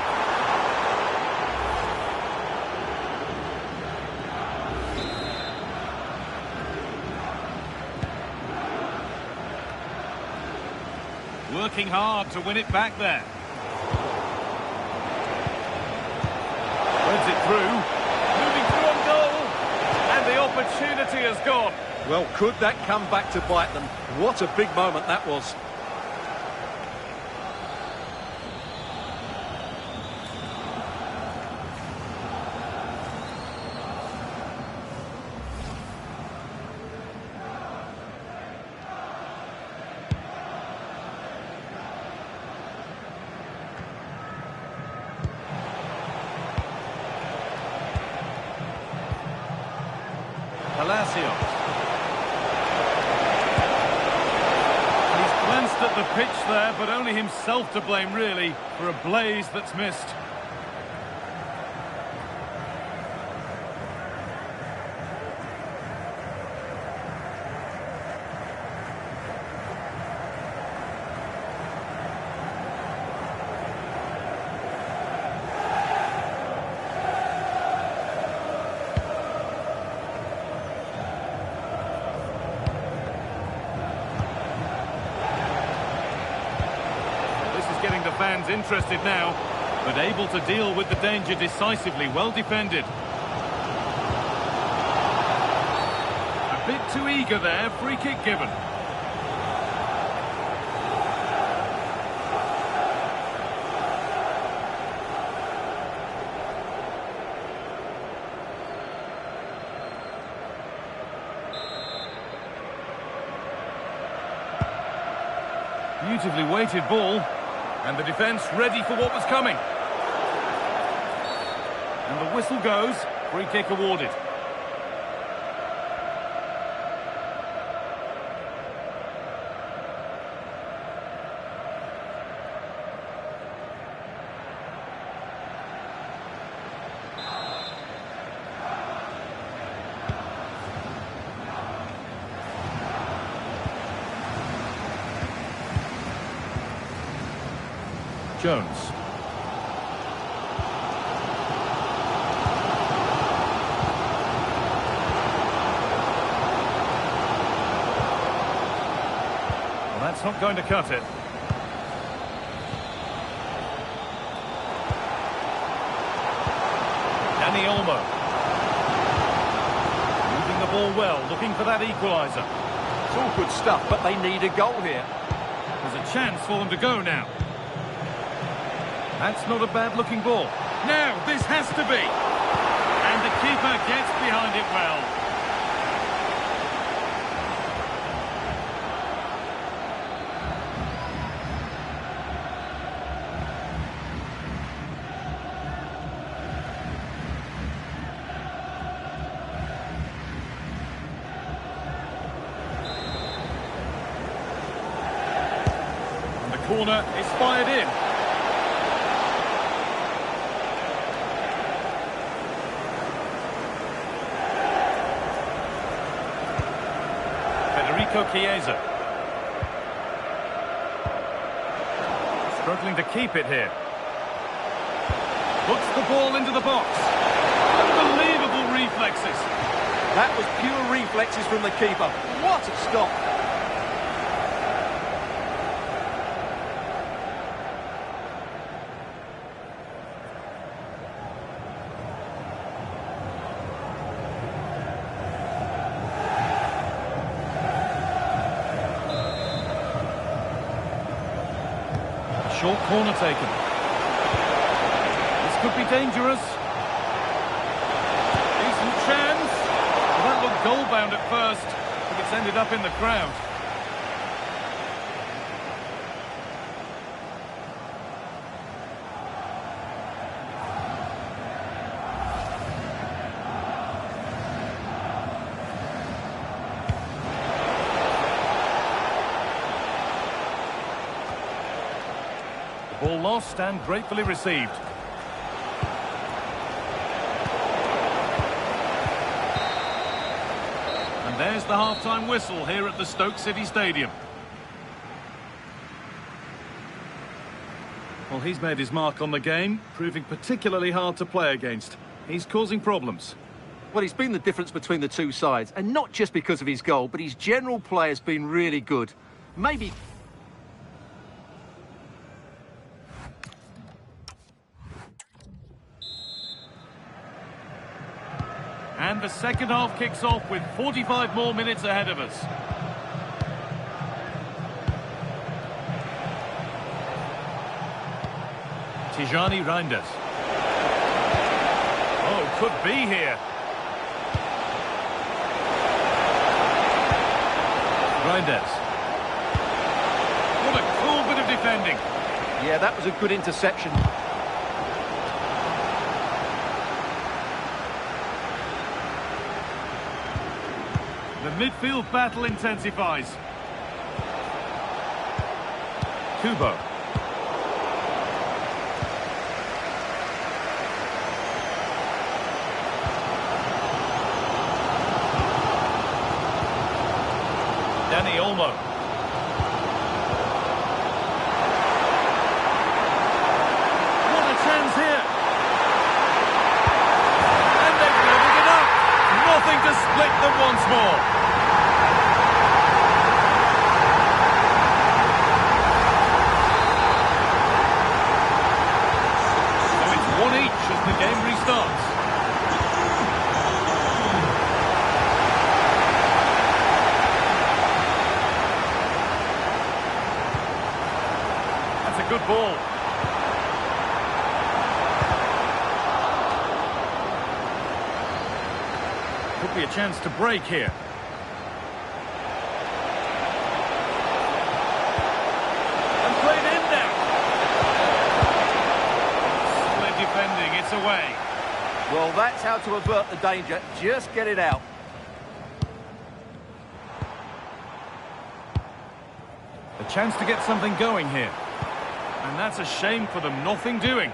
Working hard to win it back there. Threads it through. Moving through on goal. And the opportunity has gone. Well, could that come back to bite them? What a big moment that was. Palacios. He's glanced at the pitch there, but only himself to blame, really, for a blaze that's missed. Getting the fans interested now, but able to deal with the danger decisively. Well defended. A bit too eager there. Free kick given. Beautifully weighted ball. And the defence ready for what was coming. And the whistle goes. Free kick awarded. Jones. Well, that's not going to cut it. Danny Olmo. Moving the ball well, looking for that equaliser. It's all good stuff, but they need a goal here. There's a chance for them to go now. That's not a bad-looking ball. Now, this has to be. And the keeper gets behind it well. Corner is fired in. Federico Chiesa. Struggling to keep it here. Puts the ball into the box. Unbelievable reflexes. That was pure reflexes from the keeper. What a stop. Short corner taken. This could be dangerous. Decent chance. Well, that looked goal-bound at first, but it's ended up in the crowd. Ball lost and gratefully received. And there's the half-time whistle here at the Stoke City Stadium. Well, he's made his mark on the game, proving particularly hard to play against. He's causing problems. Well, he's been the difference between the two sides, and not just because of his goal, but his general play has been really good. Maybe... And the second half kicks off with 45 more minutes ahead of us. Tijani Reinders. Oh, could be here. Reinders. What a cool bit of defending. Yeah, that was a good interception. The midfield battle intensifies. Kubo. Danny Olmo. What a chance here. And they've leveled it up. Nothing to split them once more. As the game restarts. That's a good ball. Could be a chance to break here. And played in now. Defending, it's away. Well, that's how to avert the danger. Just get it out. A chance to get something going here. And that's a shame for them, nothing doing.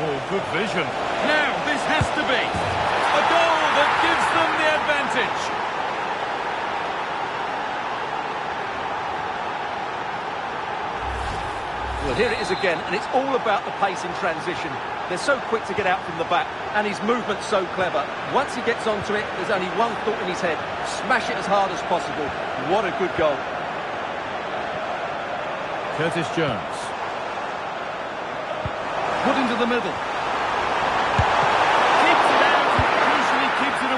Oh, good vision. Now, this has to be a goal that gives them the advantage. Well, here it is again, and it's all about the pace in transition. They're so quick to get out from the back, and his movement's so clever. Once he gets onto it, there's only one thought in his head. Smash it as hard as possible. What a good goal. Curtis Jones. Put into the middle. Keeps it out and crucially keeps it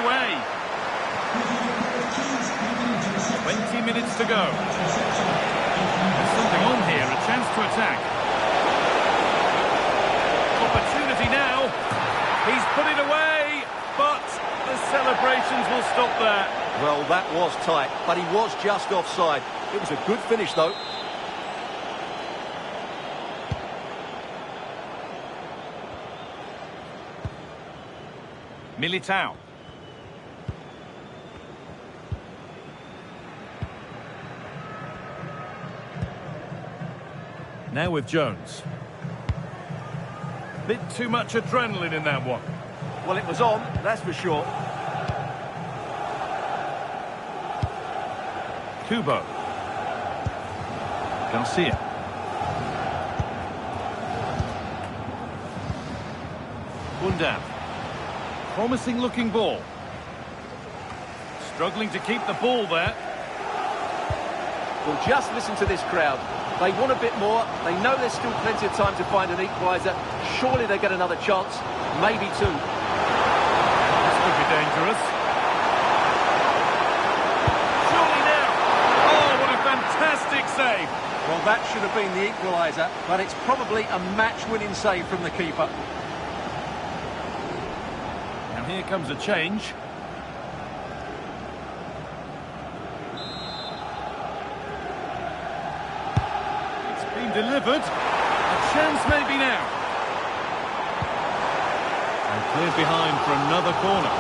celebrations will stop there. Well, that was tight, but he was just offside. It was a good finish, though. Militao. Now with Jones. Bit too much adrenaline in that one. Well, it was on, that's for sure. Kubo. Garcia. Bundan. Promising looking ball. Struggling to keep the ball there. Well, just listen to this crowd. They want a bit more. They know there's still plenty of time to find an equaliser. Surely they get another chance. Maybe two. This could be dangerous. Surely now. Oh, what a fantastic save. Well, that should have been the equaliser, but it's probably a match-winning save from the keeper. And here comes a change. Delivered. A chance maybe now. And cleared behind for another corner.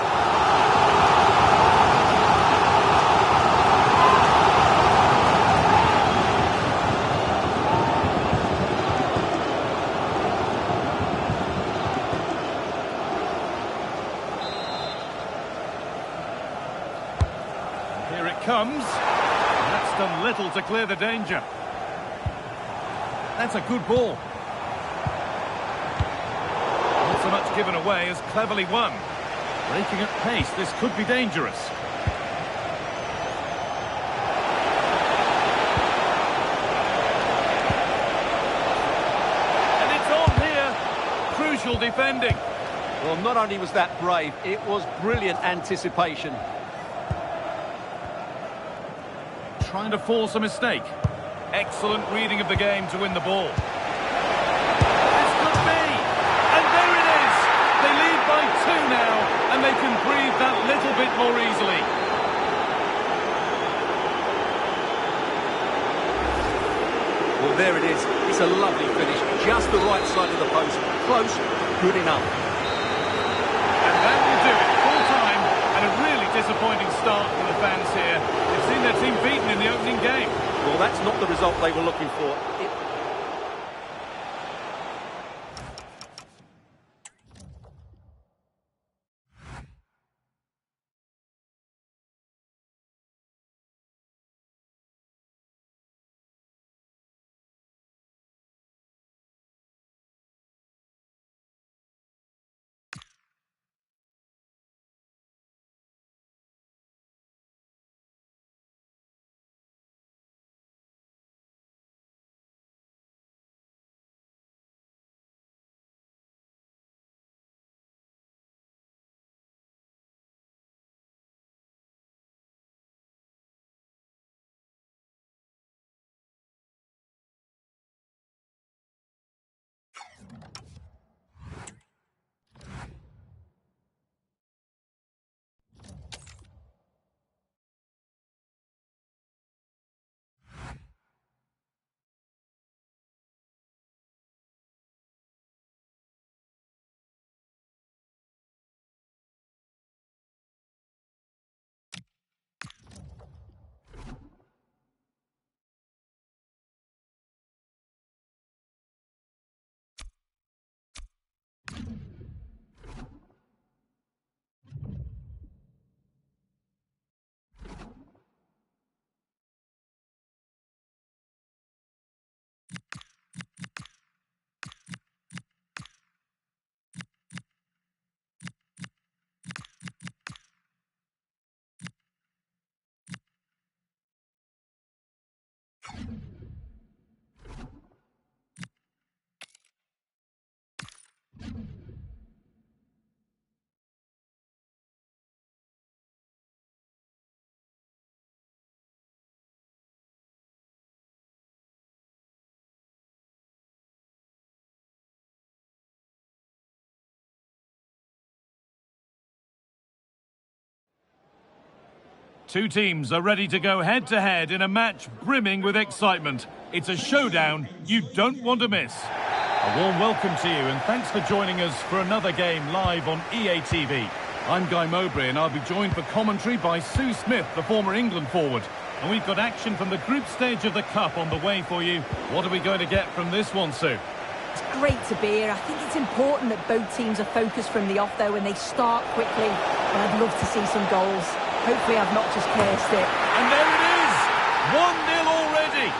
Here it comes. And that's done little to clear the danger. That's a good ball. Not so much given away as cleverly won. Breaking at pace, this could be dangerous. And it's on here. Crucial defending. Well, not only was that brave, it was brilliant anticipation. Trying to force a mistake. Excellent reading of the game to win the ball. This could be! And there it is! They lead by 2 now, and they can breathe that little bit more easily. Well, there it is. It's a lovely finish. Just the right side of the post. Close, good enough. And that will do it. Full time, and a really disappointing start for the fans here. They've seen their team beaten in the opening game. Well, that's not the result they were looking for. Two teams are ready to go head-to-head in a match brimming with excitement. It's a showdown you don't want to miss. A warm welcome to you and thanks for joining us for another game live on EA TV. I'm Guy Mowbray and I'll be joined for commentary by Sue Smith, the former England forward. And we've got action from the group stage of the Cup on the way for you. What are we going to get from this one, Sue? It's great to be here. I think it's important that both teams are focused from the off, though, and they start quickly. But I'd love to see some goals. Hopefully I've not just cursed it. And there it is! 1-0 already!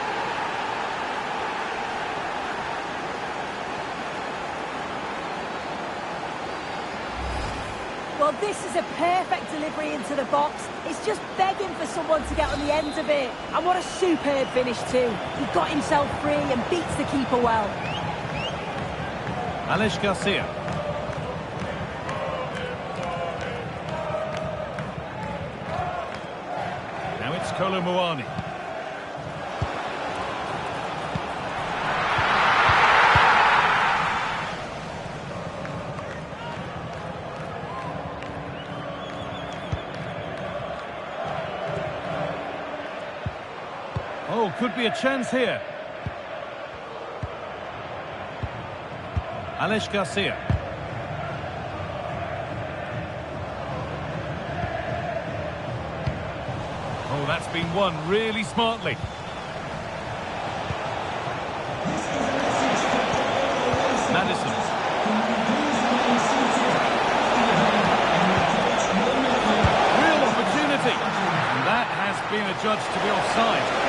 Well, this is a perfect delivery into the box. It's just begging for someone to get on the end of it. And what a superb finish too. He got himself free and beats the keeper well. Alex Garcia. Now it's Kolo Muani. Oh, could be a chance here. Alex Garcia. Oh, that's been won really smartly. Madison. Real opportunity. And that has been adjudged to be offside.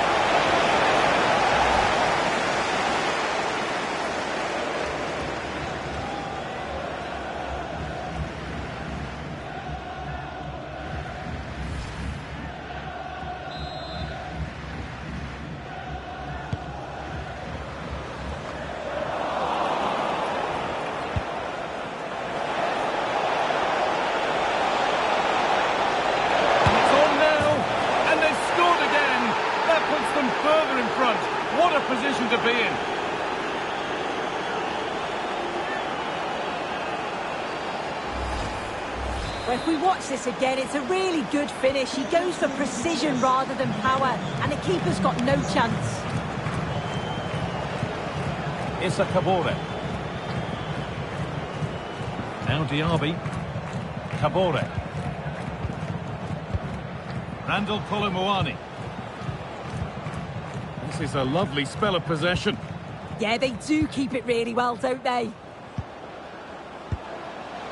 Further in front. What a position to be in. Well, if we watch this again, it's a really good finish. He goes for precision rather than power, and the keeper's got no chance. Issa Kabore. Now Diaby. Kabore. Randall Kolo Muani. This is a lovely spell of possession. Yeah, they do keep it really well, don't they?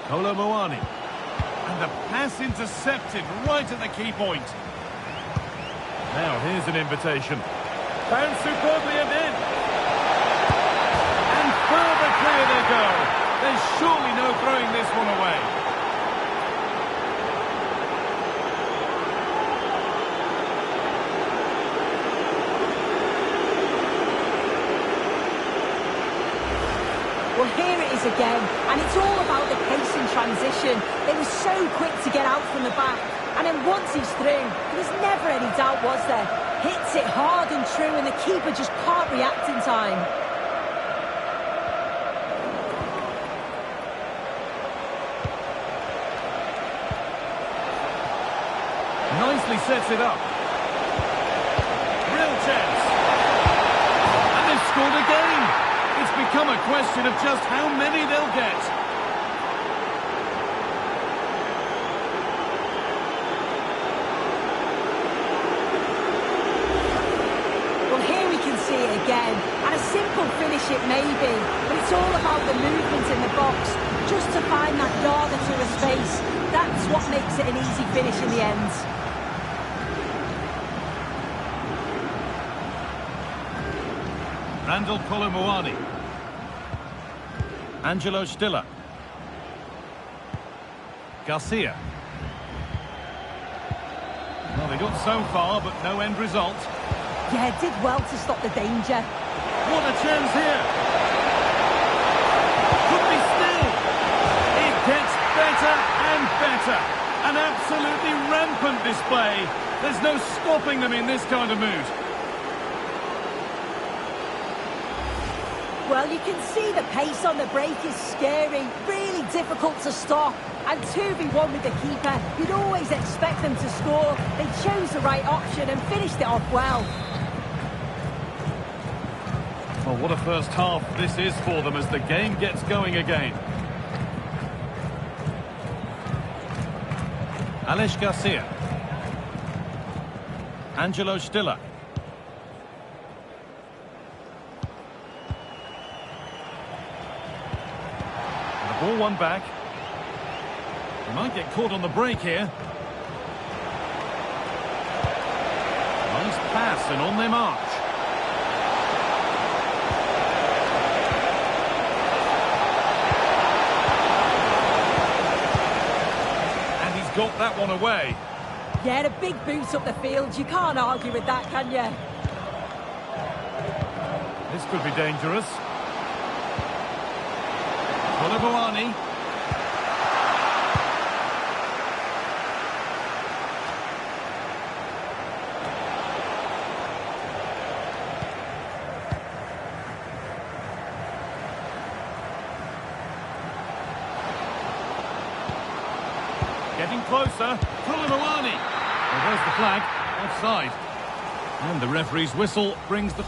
Kolo Muani. And the pass intercepted right at the key point. Now here's an invitation. Found superbly and in. And further clear they go. There's surely no throwing this one away. Well, here it is again, and it's all about the pace in transition. They were so quick to get out from the back, and then once he's through, there was never any doubt, was there? Hits it hard and true, and the keeper just can't react in time. Nicely sets it up. Real chance. And they've scored again. It's become a question of just how many they'll get. Well, here we can see it again, and a simple finish it may be, but it's all about the movement in the box, just to find that yard or two of space. That's what makes it an easy finish in the end. Randall Kolo Muani. Angelo Stiller. Garcia. Well, they got so far, but no end result. Yeah, did well to stop the danger. What a chance here. Could be still. It gets better and better. An absolutely rampant display. There's no stopping them in this kind of mood. Well, you can see the pace on the break is scary, really difficult to stop. And 2v1 with the keeper, you'd always He's expect them to score. They chose the right option and finished it off well. Well, what a first half this is for them as the game gets going again. Alex Garcia. Angelo Stiller. And the ball won back. He might get caught on the break here. Nice pass and on their march. And he's got that one away. Yeah, the big boots up the field. You can't argue with that, can you? This could be dangerous. Colibouani. Getting closer. Colibouani. Well, there's the flag. Offside. And the referee's whistle brings the...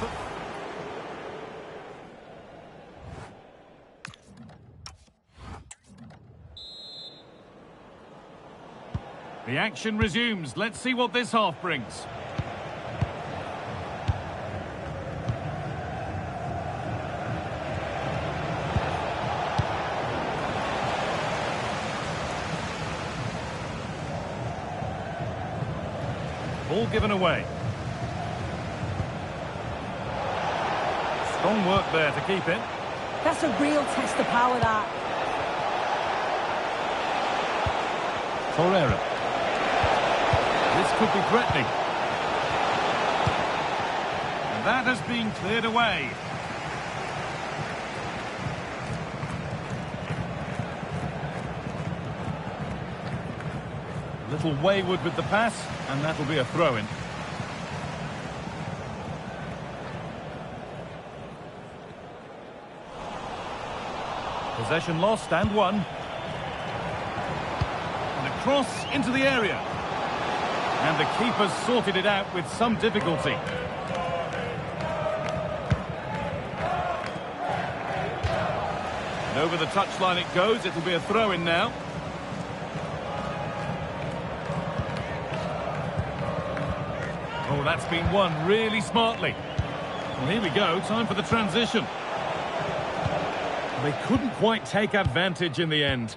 The action resumes. Let's see what this half brings. Ball given away. Strong work there to keep it. That's a real test of power, that. Torreira. This could be threatening. And that has been cleared away. A little wayward with the pass, and that'll be a throw-in. Possession lost and won. And a cross into the area. And the keeper's sorted it out with some difficulty. And over the touchline it goes. It'll be a throw-in now. Oh, that's been won really smartly. Well, here we go. Time for the transition. They couldn't quite take advantage in the end.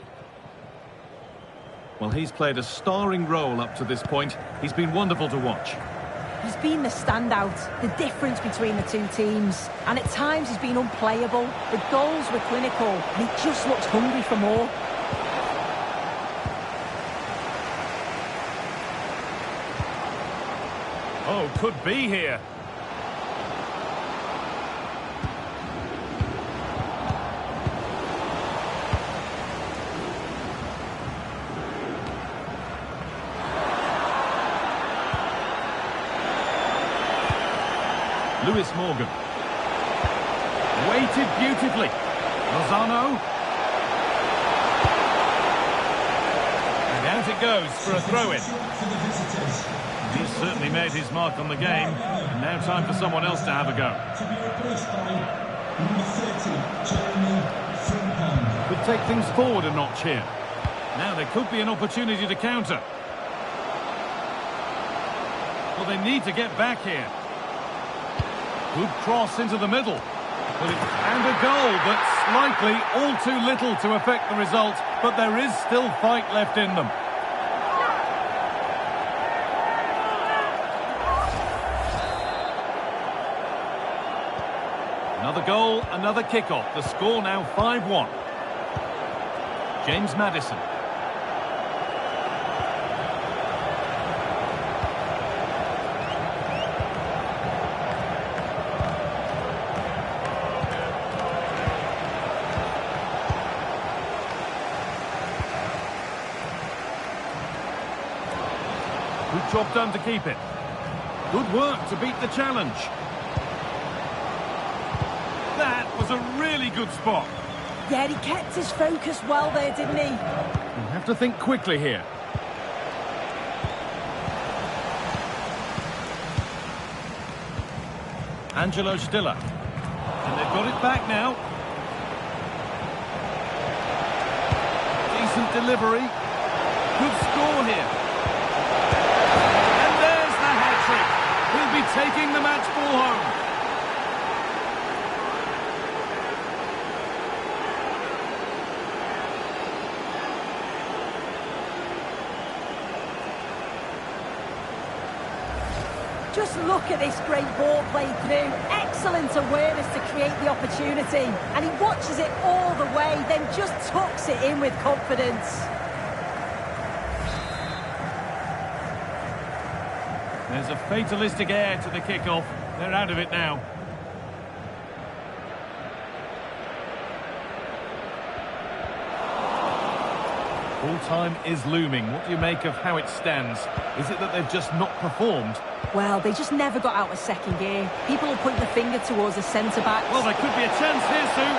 Well, he's played a starring role up to this point. He's been wonderful to watch. He's been the standout, the difference between the two teams. And at times he's been unplayable. The goals were clinical, and he just looks hungry for more. Oh, could be here. Lewis Morgan. Weighted beautifully. Lozano. And out it goes for a throw-in. He's certainly made his mark on the game. And now time for someone else to have a go. Could take things forward a notch here. Now there could be an opportunity to counter. Well, they need to get back here. Good cross into the middle. And a goal, but slightly all too little to affect the result. But there is still fight left in them. Another goal, another kick-off. The score now 5-1. James Maddison. Good job done to keep it. Good work to beat the challenge. That was a really good spot. Yeah, he kept his focus well there, didn't he? You have to think quickly here. Angelo Stiller. And they've got it back now. Decent delivery. Good score here. And there's the hat-trick. He'll be taking the match ball home. Just look at this great ball played through. Excellent awareness to create the opportunity. And he watches it all the way, then just tucks it in with confidence. There's a fatalistic air to the kickoff. They're out of it now. Full time is looming. What do you make of how it stands? Is it that they've just not performed? Well, they just never got out of second gear. People will point the finger towards the centre-backs. Well, there could be a chance here, Sue.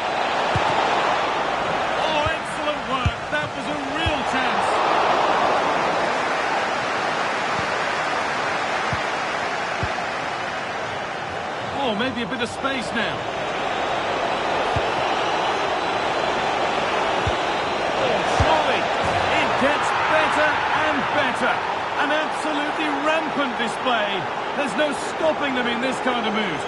Oh, excellent work. That was a real chance. Oh, maybe a bit of space now. Oh, surely. It gets better and better. An absolutely rampant display. There's no stopping them in this kind of mood.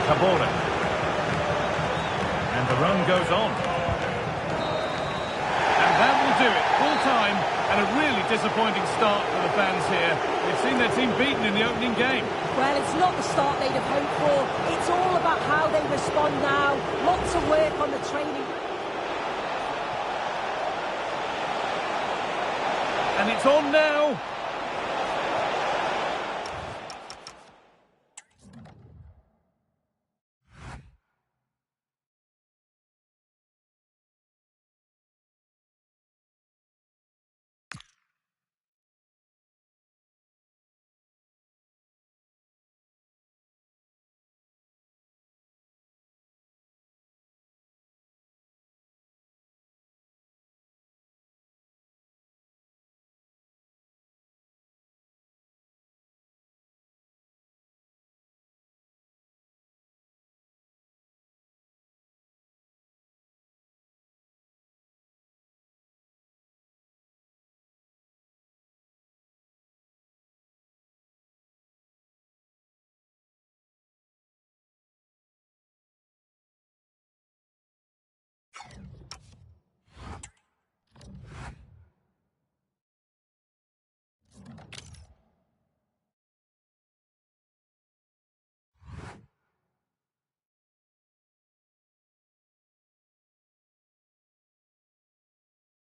Cabora. And the run goes on. And that will do it. Full time and a really disappointing start for the fans here. They've seen their team beaten in the opening game. Well, it's not the start they'd have hoped for. It's all about how they respond now. Lots of work on the training. And it's on now.